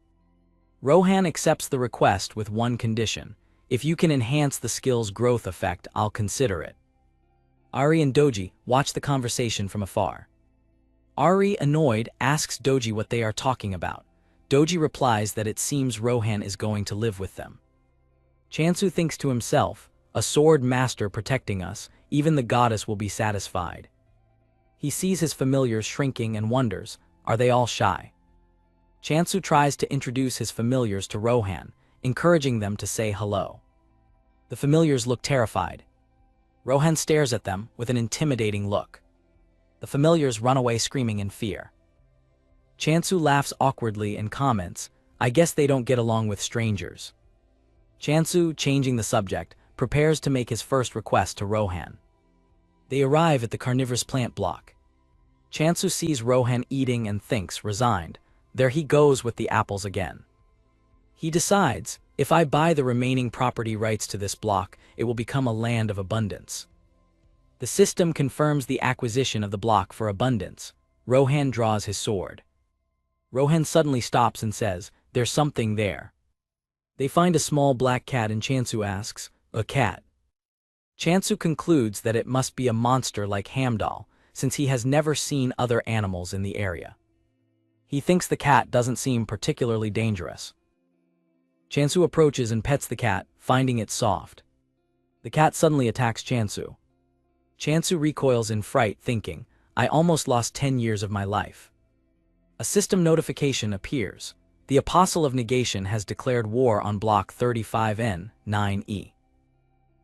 Rohan accepts the request with one condition, if you can enhance the skill's growth effect, I'll consider it. Ari and Doji watch the conversation from afar. Ari, annoyed, asks Doji what they are talking about. Doji replies that it seems Rohan is going to live with them. Chansu thinks to himself, a sword master protecting us, even the goddess will be satisfied. He sees his familiars shrinking and wonders, are they all shy? Chansu tries to introduce his familiars to Rohan, encouraging them to say hello. The familiars look terrified. Rohan stares at them with an intimidating look. The familiars run away screaming in fear. Chansu laughs awkwardly and comments, I guess they don't get along with strangers. Chansu, changing the subject, prepares to make his first request to Rohan. They arrive at the carnivorous plant block. Chansu sees Rohan eating and thinks, resigned, there he goes with the apples again. He decides, if I buy the remaining property rights to this block, it will become a land of abundance. The system confirms the acquisition of the block for abundance. Rohan draws his sword. Rohan suddenly stops and says, there's something there. They find a small black cat and Chansu asks, a cat? Chansu concludes that it must be a monster like Hamdal, since he has never seen other animals in the area. He thinks the cat doesn't seem particularly dangerous. Chansu approaches and pets the cat, finding it soft. The cat suddenly attacks Chansu. Chansu recoils in fright, thinking, I almost lost 10 years of my life. A system notification appears. The Apostle of Negation has declared war on Block 35N, 9E.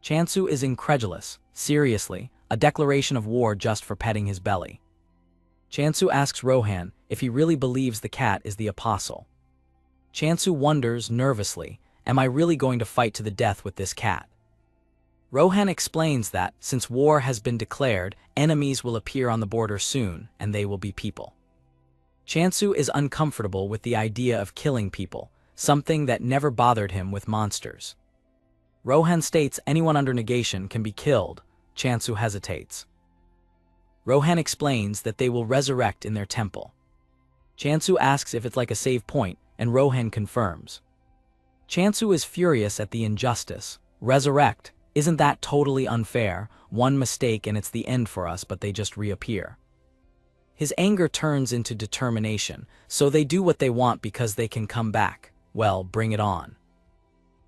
Chansu is incredulous. Seriously, a declaration of war just for petting his belly. Chansu asks Rohan if he really believes the cat is the Apostle. Chansu wonders nervously, am I really going to fight to the death with this cat? Rohan explains that, since war has been declared, enemies will appear on the border soon, and they will be people. Chansu is uncomfortable with the idea of killing people, something that never bothered him with monsters. Rohan states anyone under negation can be killed. Chansu hesitates. Rohan explains that they will resurrect in their temple. Chansu asks if it's like a save point, and Rohan confirms. Chansu is furious at the injustice. Resurrect? Isn't that totally unfair? One mistake and it's the end for us, but they just reappear. His anger turns into determination, so they do what they want because they can come back. Well, bring it on.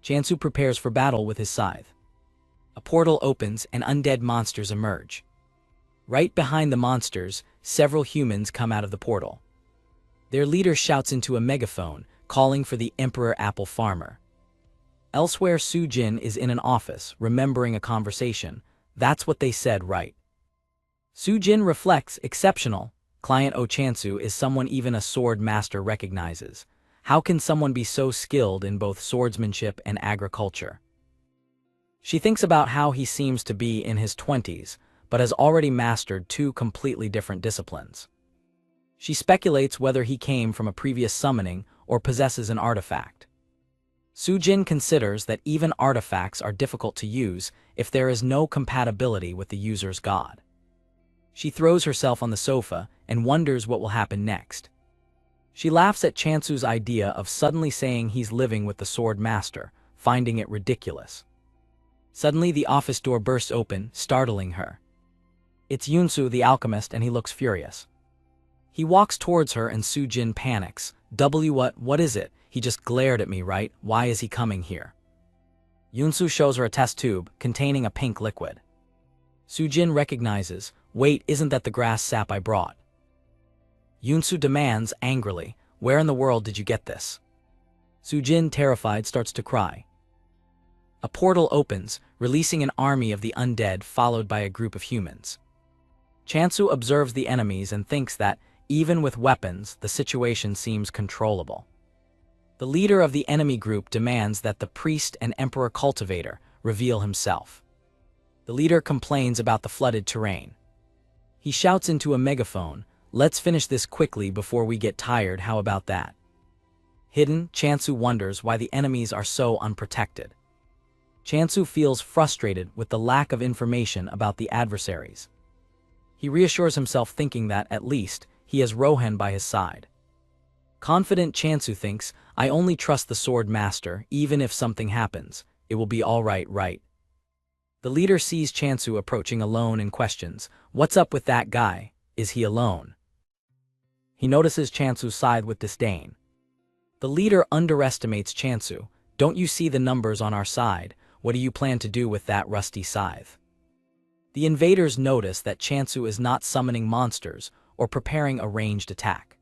Chansu prepares for battle with his scythe. A portal opens and undead monsters emerge. Right behind the monsters, several humans come out of the portal. Their leader shouts into a megaphone, calling for the Emperor Apple Farmer. Elsewhere, Sujin is in an office, remembering a conversation. That's what they said, right? Sujin reflects, exceptional. Client Chansu is someone even a sword master recognizes. How can someone be so skilled in both swordsmanship and agriculture? She thinks about how he seems to be in his 20s, but has already mastered 2 completely different disciplines. She speculates whether he came from a previous summoning or possesses an artifact. Sujin considers that even artifacts are difficult to use if there is no compatibility with the user's god. She throws herself on the sofa and wonders what will happen next. She laughs at Chansu's idea of suddenly saying he's living with the sword master, finding it ridiculous. Suddenly the office door bursts open, startling her. It's Yunsu the alchemist, and he looks furious. He walks towards her and Sujin panics. What is it? He just glared at me, right? Why is he coming here? Yunsu shows her a test tube containing a pink liquid. Sujin recognizes, Wait, isn't that the grass sap I brought? Yunsu demands, angrily, where in the world did you get this? Sujin, terrified, starts to cry. A portal opens, releasing an army of the undead followed by a group of humans. Chansu observes the enemies and thinks that, even with weapons, the situation seems controllable. The leader of the enemy group demands that the priest and emperor cultivator reveal himself. The leader complains about the flooded terrain. He shouts into a megaphone, "Let's finish this quickly before we get tired, how about that?" Hidden, Chansu wonders why the enemies are so unprotected. Chansu feels frustrated with the lack of information about the adversaries. He reassures himself thinking that, at least, he has Rohan by his side. Confident, Chansu thinks, I only trust the sword master, even if something happens, it will be all right, right? The leader sees Chansu approaching alone and questions, what's up with that guy? Is he alone? He notices Chansu's scythe with disdain. The leader underestimates Chansu. Don't you see the numbers on our side? What do you plan to do with that rusty scythe? The invaders notice that Chansu is not summoning monsters or preparing a ranged attack.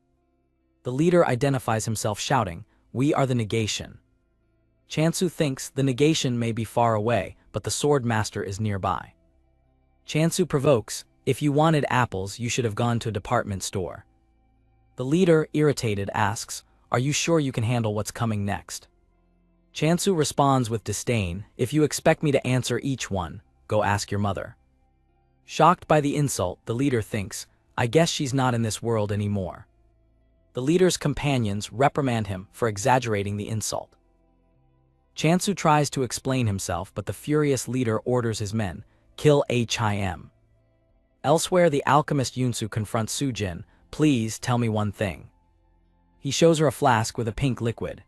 The leader identifies himself shouting, "We are the negation." Chansu thinks the negation may be far away, but the sword master is nearby. Chansu provokes, "If you wanted apples, you should have gone to a department store." The leader, irritated, asks, "Are you sure you can handle what's coming next?" Chansu responds with disdain, "If you expect me to answer each one, go ask your mother." Shocked by the insult, the leader thinks, I guess she's not in this world anymore. The leader's companions reprimand him for exaggerating the insult. Chansu tries to explain himself, but the furious leader orders his men, kill him. Elsewhere, the alchemist Yunsu confronts Sujin, "Please tell me one thing." He shows her a flask with a pink liquid.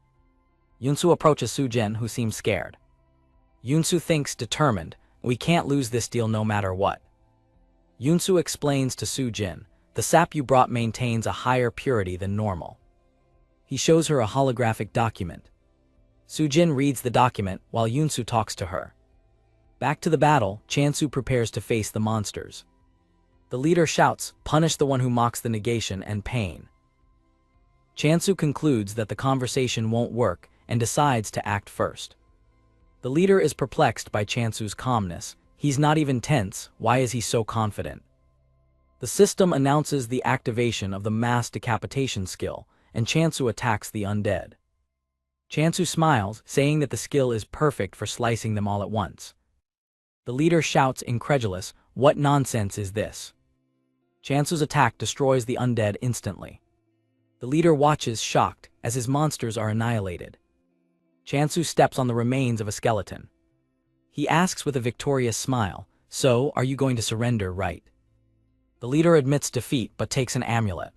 Yunsu approaches Sujin, who seems scared. Yunsu thinks, determined, "We can't lose this deal no matter what." Yunsu explains to Sujin, "The sap you brought maintains a higher purity than normal." He shows her a holographic document. Sujin reads the document while Yunsu talks to her. Back to the battle, Chansu prepares to face the monsters. The leader shouts, "Punish the one who mocks the negation and pain." Chansu concludes that the conversation won't work and decides to act first. The leader is perplexed by Chansu's calmness. He's not even tense, why is he so confident? The system announces the activation of the mass decapitation skill, and Chansu attacks the undead. Chansu smiles, saying that the skill is perfect for slicing them all at once. The leader shouts, incredulous, "What nonsense is this?" Chansu's attack destroys the undead instantly. The leader watches, shocked, as his monsters are annihilated. Chansu steps on the remains of a skeleton. He asks with a victorious smile, "So, are you going to surrender, right?" The leader admits defeat but takes an amulet.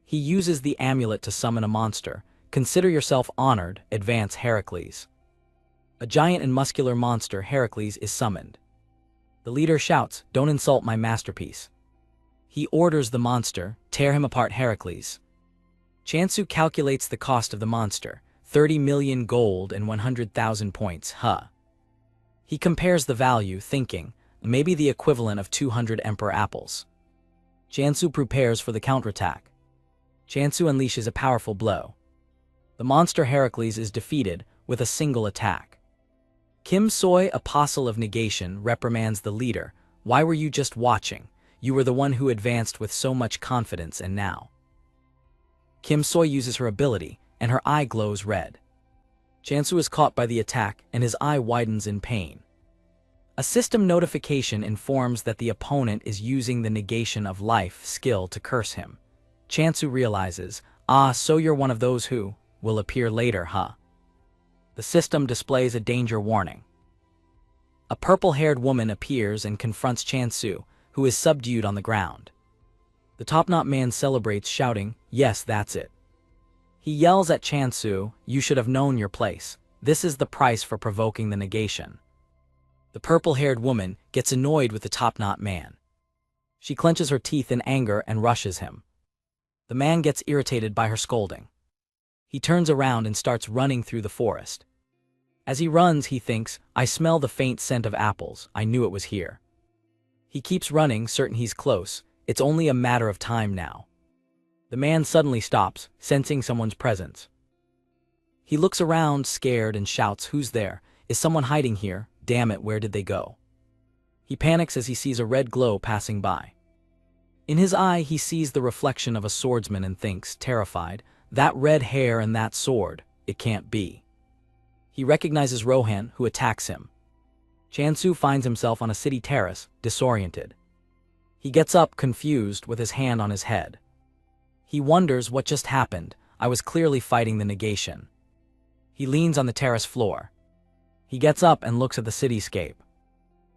He uses the amulet to summon a monster. "Consider yourself honored, advance Heracles." A giant and muscular monster, Heracles, is summoned. The leader shouts, "Don't insult my masterpiece." He orders the monster, "Tear him apart, Heracles." Chansu calculates the cost of the monster, 30 million gold and 100,000 points, He compares the value, thinking, maybe the equivalent of 200 emperor apples. Chansu prepares for the counterattack. Chansu unleashes a powerful blow. The monster Heracles is defeated with a single attack. Kim Soy, apostle of negation, reprimands the leader, "Why were you just watching? You were the one who advanced with so much confidence, and now." Kim Soy uses her ability, and her eye glows red. Chansu is caught by the attack, and his eye widens in pain. A system notification informs that the opponent is using the negation of life skill to curse him. Chansu realizes, so you're one of those who will appear later, The system displays a danger warning. A purple-haired woman appears and confronts Chansu, who is subdued on the ground. The top-knot man celebrates, shouting, "Yes, that's it." He yells at Chansu, "You should have known your place. This is the price for provoking the negation." The purple-haired woman gets annoyed with the top-knot man. She clenches her teeth in anger and rushes him. The man gets irritated by her scolding. He turns around and starts running through the forest. As he runs, he thinks, "I smell the faint scent of apples. I knew it was here." He keeps running, certain he's close. It's only a matter of time now. The man suddenly stops, sensing someone's presence. He looks around, scared, and shouts, "Who's there? Is someone hiding here? Damn it, where did they go?" He panics as he sees a red glow passing by. In his eye, he sees the reflection of a swordsman and thinks, terrified, that red hair and that sword, it can't be. He recognizes Rohan, who attacks him. Chansu finds himself on a city terrace, disoriented. He gets up, confused, with his hand on his head. He wonders what just happened. I was clearly fighting the negation. He leans on the terrace floor. He gets up and looks at the cityscape.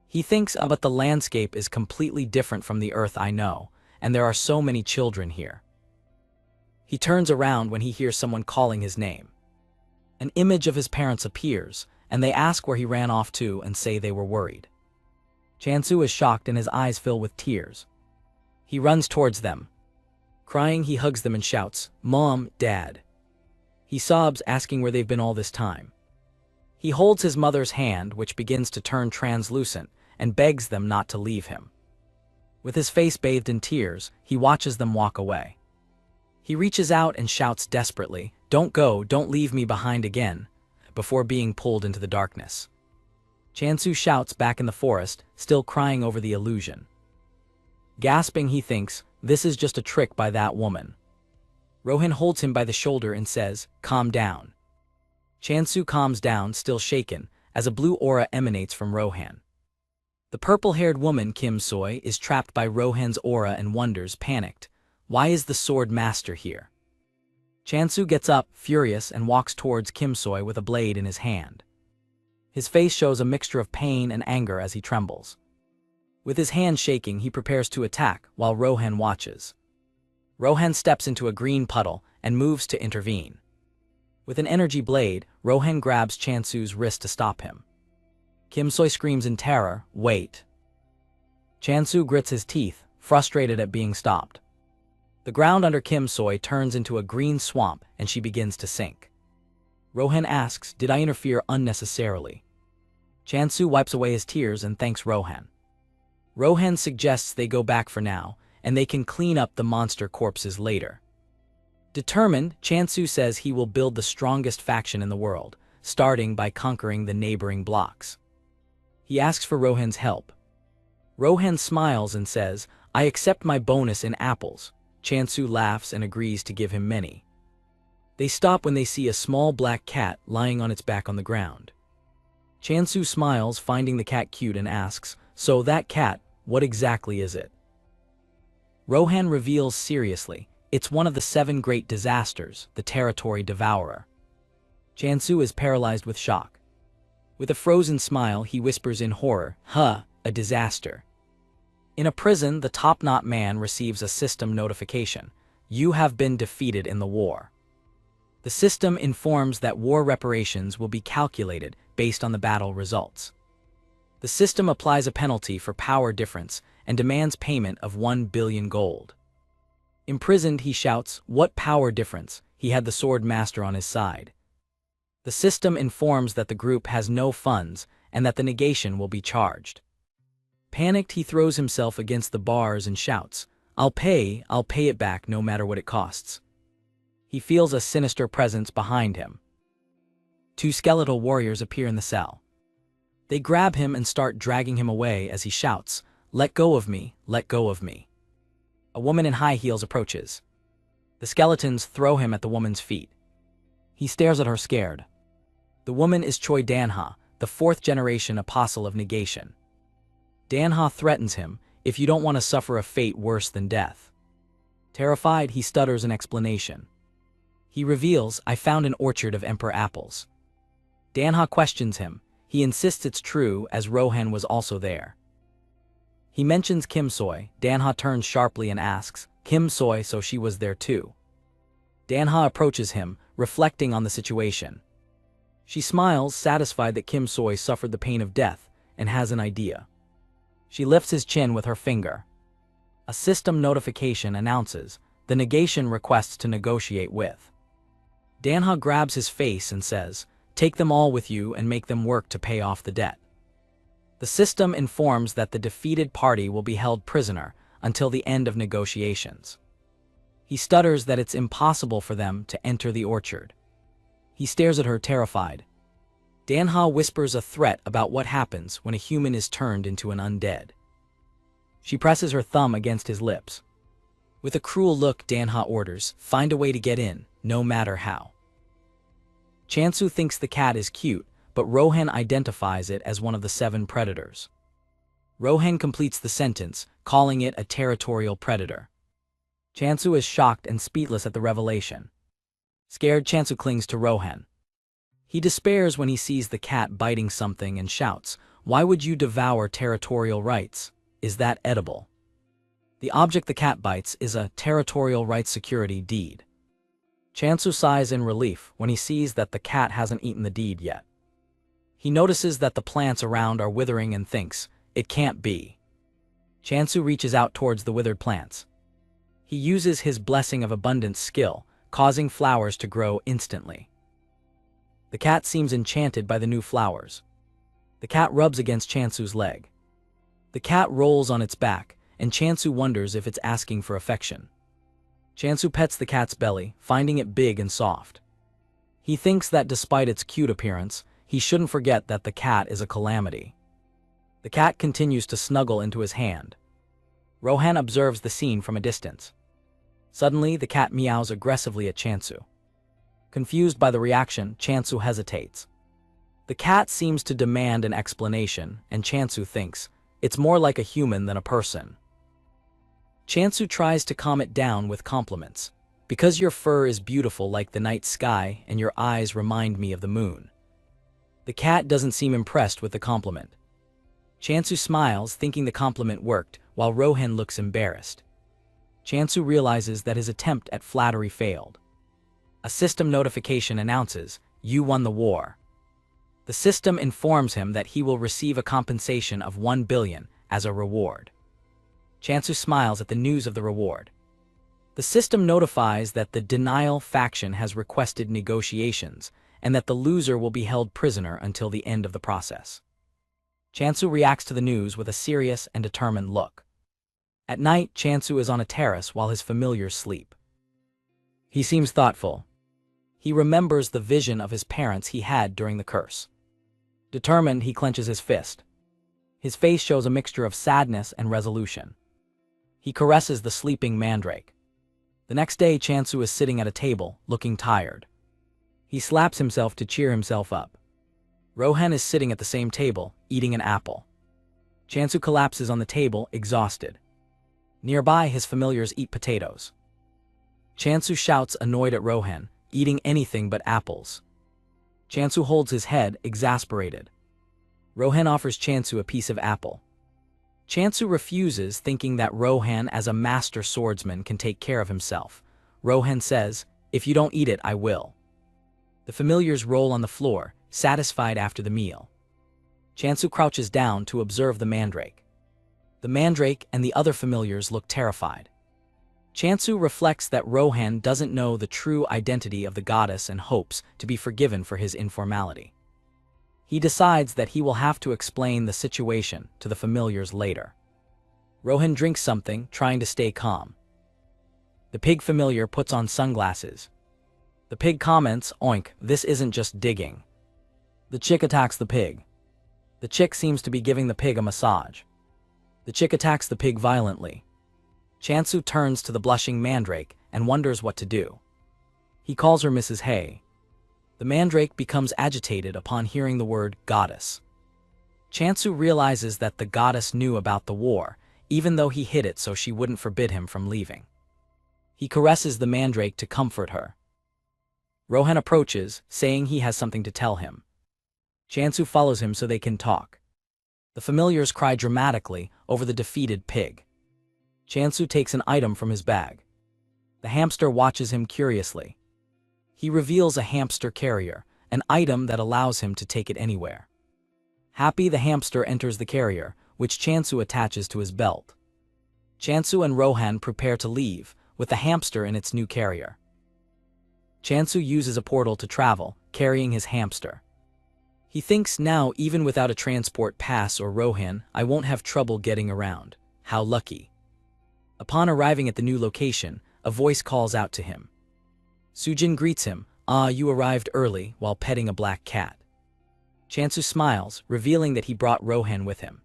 He thinks, but the landscape is completely different from the earth I know, and there are so many children here. He turns around when he hears someone calling his name. An image of his parents appears, and they ask where he ran off to and say they were worried. Chansu is shocked and his eyes fill with tears. He runs towards them. Crying, he hugs them and shouts, "Mom, Dad." He sobs, asking where they've been all this time. He holds his mother's hand, which begins to turn translucent, and begs them not to leave him. With his face bathed in tears, he watches them walk away. He reaches out and shouts desperately, "Don't go, don't leave me behind again," before being pulled into the darkness. Chansu shouts back in the forest, still crying over the illusion. Gasping, he thinks, this is just a trick by that woman. Rohan holds him by the shoulder and says, "Calm down." Chansu calms down, still shaken, as a blue aura emanates from Rohan. The purple-haired woman, Kim Soy, is trapped by Rohan's aura and wonders, panicked, why is the sword master here? Chansu gets up, furious, and walks towards Kim Soy with a blade in his hand. His face shows a mixture of pain and anger as he trembles. With his hand shaking, he prepares to attack, while Rohan watches. Rohan steps into a green puddle and moves to intervene. With an energy blade, Rohan grabs Chansu's wrist to stop him. Kim Soy screams in terror, "Wait." Chansu grits his teeth, frustrated at being stopped. The ground under Kim Soy turns into a green swamp and she begins to sink. Rohan asks, "Did I interfere unnecessarily?" Chansu wipes away his tears and thanks Rohan. Rohan suggests they go back for now, and they can clean up the monster corpses later. Determined, Chansu says he will build the strongest faction in the world, starting by conquering the neighboring blocks. He asks for Rohan's help. Rohan smiles and says, "I accept my bonus in apples." Chansu laughs and agrees to give him many. They stop when they see a small black cat lying on its back on the ground. Chansu smiles, finding the cat cute, and asks, "So that cat, what exactly is it?" Rohan reveals seriously, it's one of the 7 great disasters, the Territory Devourer. Chansu is paralyzed with shock. With a frozen smile, he whispers in horror, a disaster." In a prison, the top-knot man receives a system notification. You have been defeated in the war. The system informs that war reparations will be calculated based on the battle results. The system applies a penalty for power difference and demands payment of 1 billion gold. Imprisoned, he shouts, "What power difference?" He had the sword master on his side. The system informs that the group has no funds and that the negation will be charged. Panicked, he throws himself against the bars and shouts, I'll pay it back no matter what it costs." He feels a sinister presence behind him. 2 skeletal warriors appear in the cell. They grab him and start dragging him away as he shouts, "Let go of me, let go of me." A woman in high heels approaches. The skeletons throw him at the woman's feet. He stares at her, scared. The woman is Choi Danha, the 4th-generation apostle of negation. Danha threatens him, "If you don't want to suffer a fate worse than death." Terrified, he stutters an explanation. He reveals, "I found an orchard of emperor apples." Danha questions him. He insists it's true, as Rohan was also there. He mentions Kim Soy. Danha turns sharply and asks, "Kim Soy, so she was there too?" Danha approaches him, reflecting on the situation. She smiles, satisfied that Kim Soy suffered the pain of death, and has an idea. She lifts his chin with her finger. A system notification announces, the negation requests to negotiate with. Danha grabs his face and says, "Take them all with you and make them work to pay off the debt." The system informs that the defeated party will be held prisoner until the end of negotiations. He stutters that it's impossible for them to enter the orchard. He stares at her, terrified. Manhwa whispers a threat about what happens when a human is turned into an undead. She presses her thumb against his lips. With a cruel look, Manhwa orders, "Find a way to get in, no matter how." Chansu thinks the cat is cute, but Rohan identifies it as one of the 7 predators. Rohan completes the sentence, calling it a territorial predator. Chansu is shocked and speechless at the revelation. Scared, Chansu clings to Rohan. He despairs when he sees the cat biting something and shouts, "Why would you devour territorial rights? Is that edible?" The object the cat bites is a territorial rights security deed. Chansu sighs in relief when he sees that the cat hasn't eaten the deed yet. He notices that the plants around are withering and thinks, "It can't be." Chansu reaches out towards the withered plants. He uses his blessing of abundance skill, causing flowers to grow instantly. The cat seems enchanted by the new flowers. The cat rubs against Chansu's leg. The cat rolls on its back, and Chansu wonders if it's asking for affection. Chansu pets the cat's belly, finding it big and soft. He thinks that despite its cute appearance, he shouldn't forget that the cat is a calamity. The cat continues to snuggle into his hand. Rohan observes the scene from a distance. Suddenly, the cat meows aggressively at Chansu. Confused by the reaction, Chansu hesitates. The cat seems to demand an explanation, and Chansu thinks, it's more like a human than a person. Chansu tries to calm it down with compliments. "Because your fur is beautiful like the night sky and your eyes remind me of the moon." The cat doesn't seem impressed with the compliment. Chansu smiles, thinking the compliment worked, while Rohan looks embarrassed. Chansu realizes that his attempt at flattery failed. A system notification announces, "You won the war." The system informs him that he will receive a compensation of 1 billion as a reward. Chansu smiles at the news of the reward. The system notifies that the denial faction has requested negotiations and that the loser will be held prisoner until the end of the process. Chansu reacts to the news with a serious and determined look. At night, Chansu is on a terrace while his familiars sleep. He seems thoughtful. He remembers the vision of his parents he had during the curse. Determined, he clenches his fist. His face shows a mixture of sadness and resolution. He caresses the sleeping mandrake. The next day, Chansu is sitting at a table, looking tired. He slaps himself to cheer himself up. Rohan is sitting at the same table, eating an apple. Chansu collapses on the table, exhausted. Nearby, his familiars eat potatoes. Chansu shouts, annoyed at Rohan, eating anything but apples. Chansu holds his head, exasperated. Rohan offers Chansu a piece of apple. Chansu refuses, thinking that Rohan, as a master swordsman, can take care of himself. Rohan says, "If you don't eat it, I will." The familiars roll on the floor, satisfied after the meal. Chansu crouches down to observe the mandrake. The mandrake and the other familiars look terrified. Chansu reflects that Rohan doesn't know the true identity of the goddess and hopes to be forgiven for his informality. He decides that he will have to explain the situation to the familiars later. Rohan drinks something, trying to stay calm. The pig familiar puts on sunglasses. The pig comments, "Oink, this isn't just digging." The chick attacks the pig. The chick seems to be giving the pig a massage. The chick attacks the pig violently. Chansu turns to the blushing mandrake and wonders what to do. He calls her Mrs. Hay. The mandrake becomes agitated upon hearing the word goddess. Chansu realizes that the goddess knew about the war, even though he hid it so she wouldn't forbid him from leaving. He caresses the mandrake to comfort her. Rohan approaches, saying he has something to tell him. Chansu follows him so they can talk. The familiars cry dramatically over the defeated pig. Chansu takes an item from his bag. The hamster watches him curiously. He reveals a hamster carrier, an item that allows him to take it anywhere. Happy, the hamster enters the carrier, which Chansu attaches to his belt. Chansu and Rohan prepare to leave, with the hamster in its new carrier. Chansu uses a portal to travel, carrying his hamster. He thinks now, even without a transport pass or Rohan, I won't have trouble getting around. How lucky. Upon arriving at the new location, a voice calls out to him. Sujin greets him. Ah, you arrived early, while petting a black cat. Chansu smiles, revealing that he brought Rohan with him.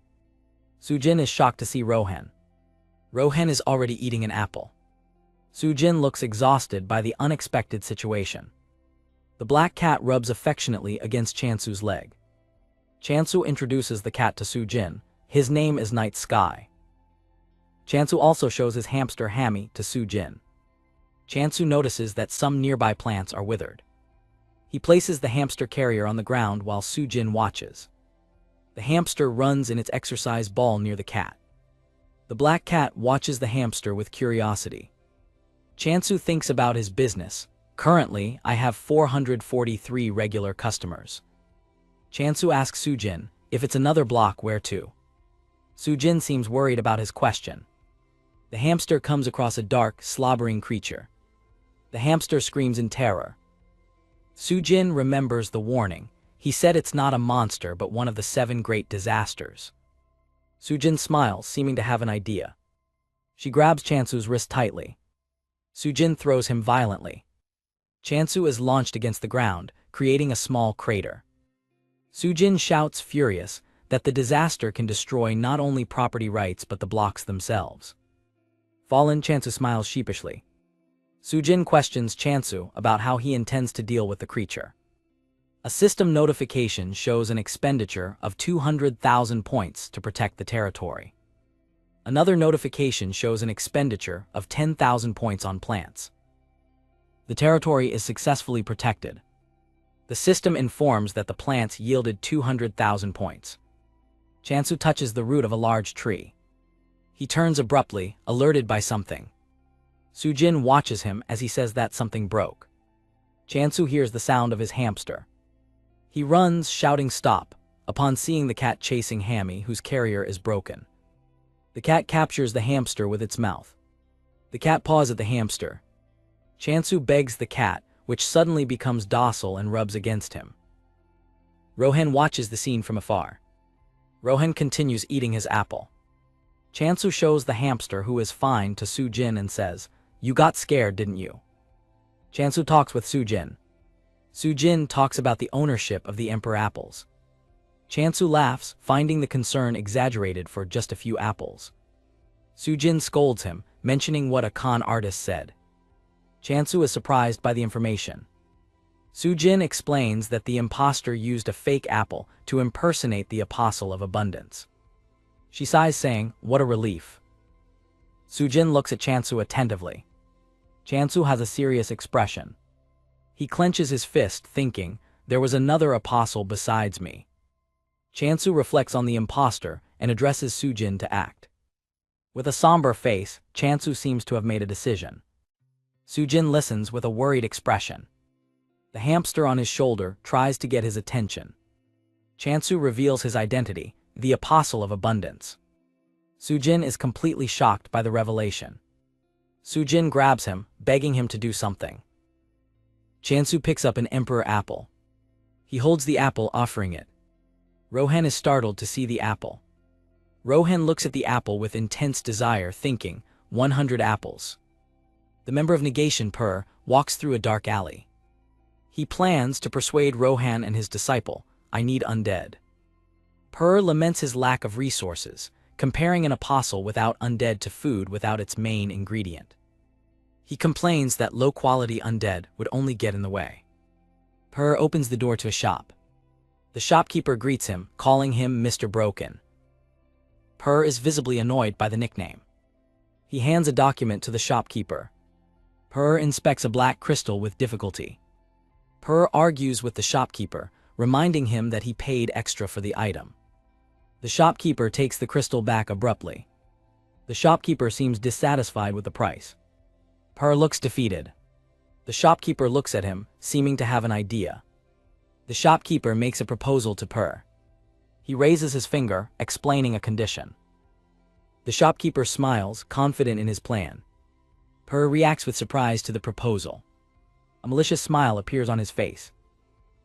Sujin is shocked to see Rohan. Rohan is already eating an apple. Sujin looks exhausted by the unexpected situation. The black cat rubs affectionately against Chansu's leg. Chansu introduces the cat to Sujin. His name is Night Sky. Chansu also shows his hamster Hammy to Sujin. Chansu notices that some nearby plants are withered. He places the hamster carrier on the ground while Sujin watches. The hamster runs in its exercise ball near the cat. The black cat watches the hamster with curiosity. Chansu thinks about his business. Currently, I have 443 regular customers. Chansu asks Sujin, if it's another block, where to? Sujin seems worried about his question. The hamster comes across a dark, slobbering creature. The hamster screams in terror. Sujin remembers the warning. He said it's not a monster but one of the 7 great disasters. Sujin smiles, seeming to have an idea. She grabs Chansu's wrist tightly. Sujin throws him violently. Chansu is launched against the ground, creating a small crater. Sujin shouts, furious, that the disaster can destroy not only property rights but the blocks themselves. Fallen, Chansu smiles sheepishly. Sujin questions Chansu about how he intends to deal with the creature. A system notification shows an expenditure of 200,000 points to protect the territory. Another notification shows an expenditure of 10,000 points on plants. The territory is successfully protected. The system informs that the plants yielded 200,000 points. Chansu touches the root of a large tree. He turns abruptly, alerted by something. Sujin watches him as he says that something broke. Chansu hears the sound of his hamster. He runs, shouting stop, upon seeing the cat chasing Hammy, whose carrier is broken. The cat captures the hamster with its mouth. The cat paws at the hamster. Chansu begs the cat, which suddenly becomes docile and rubs against him. Rohan watches the scene from afar. Rohan continues eating his apple. Chansu shows the hamster, who is fine, to Sujin and says, "You got scared, didn't you?" Chansu talks with Sujin. Sujin talks about the ownership of the emperor apples. Chansu laughs, finding the concern exaggerated for just a few apples. Sujin scolds him, mentioning what a con artist said. Chansu is surprised by the information. Sujin explains that the impostor used a fake apple to impersonate the apostle of abundance. She sighs, saying, "What a relief." Sujin looks at Chansu attentively. Chansu has a serious expression. He clenches his fist, thinking, there was another apostle besides me. Chansu reflects on the impostor and addresses Sujin to act. With a somber face, Chansu seems to have made a decision. Sujin listens with a worried expression. The hamster on his shoulder tries to get his attention. Chansu reveals his identity, the apostle of abundance. Sujin is completely shocked by the revelation. Sujin grabs him, begging him to do something. Chansu picks up an emperor apple. He holds the apple, offering it. Rohan is startled to see the apple. Rohan looks at the apple with intense desire, thinking, 100 apples. The member of Negation Pur walks through a dark alley. He plans to persuade Rohan and his disciple, I need undead. Pur laments his lack of resources, comparing an apostle without undead to food without its main ingredient. He complains that low-quality undead would only get in the way. Pur opens the door to a shop. The shopkeeper greets him, calling him Mr. Broken. Pur is visibly annoyed by the nickname. He hands a document to the shopkeeper. Pur inspects a black crystal with difficulty. Pur argues with the shopkeeper, reminding him that he paid extra for the item. The shopkeeper takes the crystal back abruptly. The shopkeeper seems dissatisfied with the price. Pur looks defeated. The shopkeeper looks at him, seeming to have an idea. The shopkeeper makes a proposal to Pur. He raises his finger, explaining a condition. The shopkeeper smiles, confident in his plan. Pur reacts with surprise to the proposal. A malicious smile appears on his face.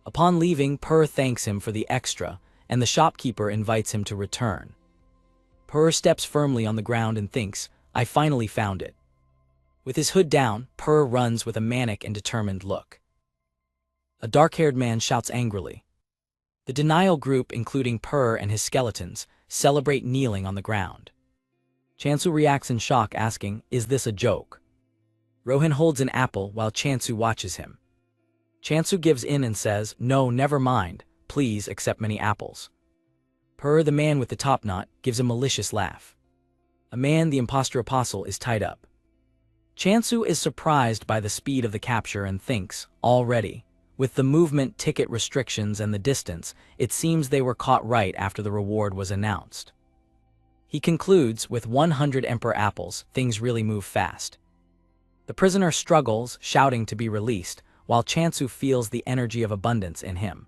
Upon leaving, Per thanks him for the extra, and the shopkeeper invites him to return. Per steps firmly on the ground and thinks, I finally found it. With his hood down, Per runs with a manic and determined look. A dark-haired man shouts angrily. The denial group, including Per and his skeletons, celebrate kneeling on the ground. Chansu reacts in shock, asking, is this a joke? Rohan holds an apple while Chansu watches him. Chansu gives in and says, no, never mind, please accept many apples. Per, the man with the top knot, gives a malicious laugh. A man, the imposter apostle, is tied up. Chansu is surprised by the speed of the capture and thinks, already, with the movement, ticket restrictions, and the distance, it seems they were caught right after the reward was announced. He concludes, with 100 Emperor apples, things really move fast. The prisoner struggles, shouting to be released, while Chansu feels the energy of abundance in him.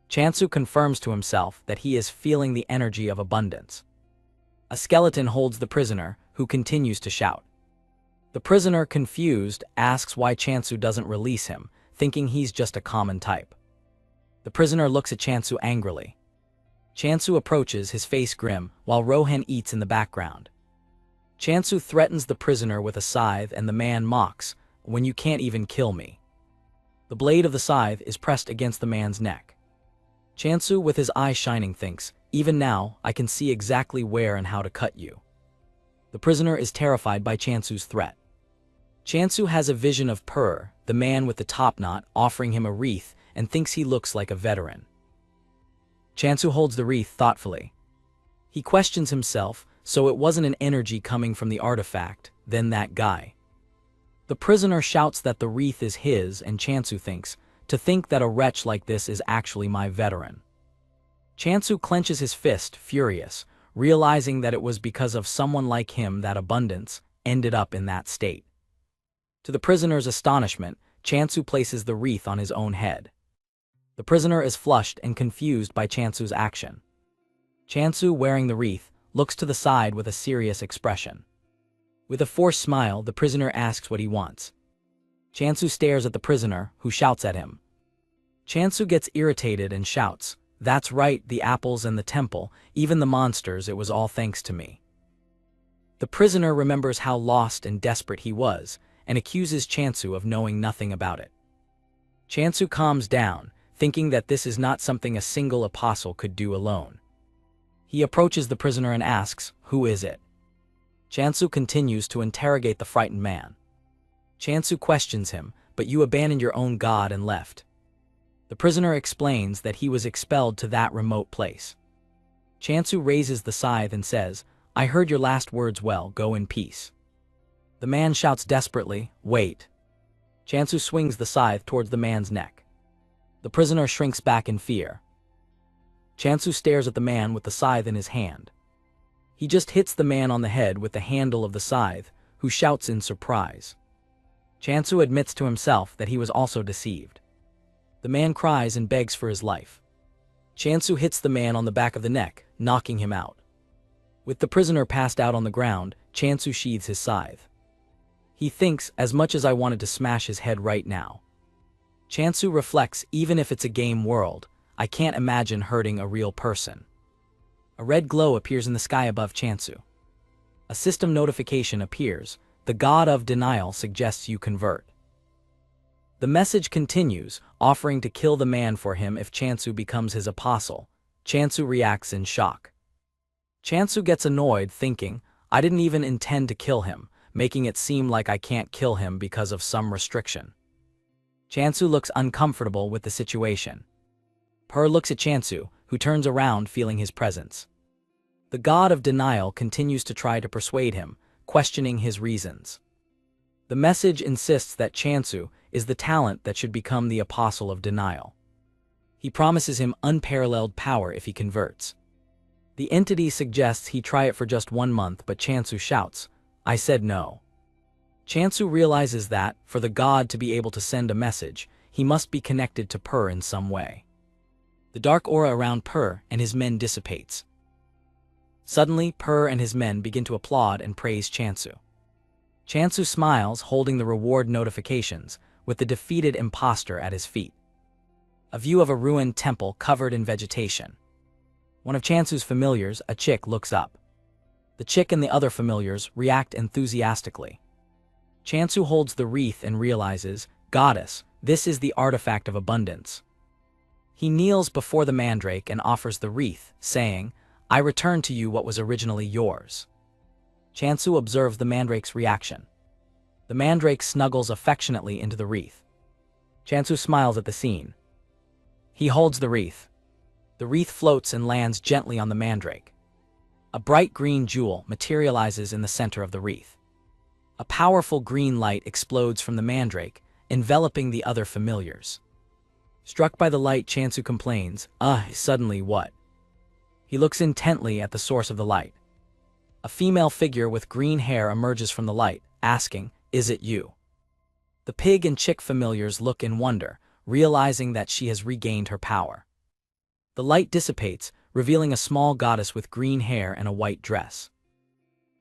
Chansu confirms to himself that he is feeling the energy of abundance. A skeleton holds the prisoner, who continues to shout. The prisoner, confused, asks why Chansu doesn't release him, thinking he's just a common type. The prisoner looks at Chansu angrily. Chansu approaches, his face grim, while Rohan eats in the background. Chansu threatens the prisoner with a scythe and the man mocks, when you can't even kill me. The blade of the scythe is pressed against the man's neck. Chansu, with his eyes shining, thinks, even now, I can see exactly where and how to cut you. The prisoner is terrified by Chansu's threat. Chansu has a vision of Per, the man with the top knot, offering him a wreath and thinks he looks like a veteran. Chansu holds the wreath thoughtfully. He questions himself, so it wasn't an energy coming from the artifact, then that guy. The prisoner shouts that the wreath is his, and Chansu thinks, to think that a wretch like this is actually my veteran. Chansu clenches his fist, furious, realizing that it was because of someone like him that abundance ended up in that state. To the prisoner's astonishment, Chansu places the wreath on his own head. The prisoner is flushed and confused by Chansu's action. Chansu, wearing the wreath, looks to the side with a serious expression. With a forced smile, the prisoner asks what he wants. Chansu stares at the prisoner, who shouts at him. Chansu gets irritated and shouts, that's right, the apples and the temple, even the monsters, it was all thanks to me. The prisoner remembers how lost and desperate he was, and accuses Chansu of knowing nothing about it. Chansu calms down, thinking that this is not something a single apostle could do alone. He approaches the prisoner and asks, who is it? Chansu continues to interrogate the frightened man. Chansu questions him, but you abandoned your own god and left. The prisoner explains that he was expelled to that remote place. Chansu raises the scythe and says, I heard your last words well, go in peace. The man shouts desperately, wait. Chansu swings the scythe towards the man's neck. The prisoner shrinks back in fear. Chansu stares at the man with the scythe in his hand. He just hits the man on the head with the handle of the scythe, who shouts in surprise. Chansu admits to himself that he was also deceived. The man cries and begs for his life. Chansu hits the man on the back of the neck, knocking him out. With the prisoner passed out on the ground, Chansu sheathes his scythe. He thinks, as much as I wanted to smash his head right now. Chansu reflects, even if it's a game world, I can't imagine hurting a real person. A red glow appears in the sky above Chansu. A system notification appears. The god of denial suggests you convert. The message continues, offering to kill the man for him if Chansu becomes his apostle. Chansu reacts in shock. Chansu gets annoyed, thinking, I didn't even intend to kill him, making it seem like I can't kill him because of some restriction. Chansu looks uncomfortable with the situation. Per looks at Chansu, who turns around feeling his presence. The god of denial continues to try to persuade him, questioning his reasons. The message insists that Chansu is the talent that should become the apostle of denial. He promises him unparalleled power if he converts. The entity suggests he try it for just 1 month, but Chansu shouts, I said no. Chansu realizes that, for the god to be able to send a message, he must be connected to Per in some way. The dark aura around Per and his men dissipates. Suddenly, Per and his men begin to applaud and praise Chansu. Chansu smiles, holding the reward notifications, with the defeated imposter at his feet. A view of a ruined temple covered in vegetation. One of Chansu's familiars, a chick, looks up. The chick and the other familiars react enthusiastically. Chansu holds the wreath and realizes, Goddess, this is the artifact of abundance. He kneels before the mandrake and offers the wreath, saying, I return to you what was originally yours. Chansu observes the mandrake's reaction. The mandrake snuggles affectionately into the wreath. Chansu smiles at the scene. He holds the wreath. The wreath floats and lands gently on the mandrake. A bright green jewel materializes in the center of the wreath. A powerful green light explodes from the mandrake, enveloping the other familiars. Struck by the light, Chansu complains, suddenly what? He looks intently at the source of the light. A female figure with green hair emerges from the light, asking, Is it you? The pig and chick familiars look in wonder, realizing that she has regained her power. The light dissipates, revealing a small goddess with green hair and a white dress.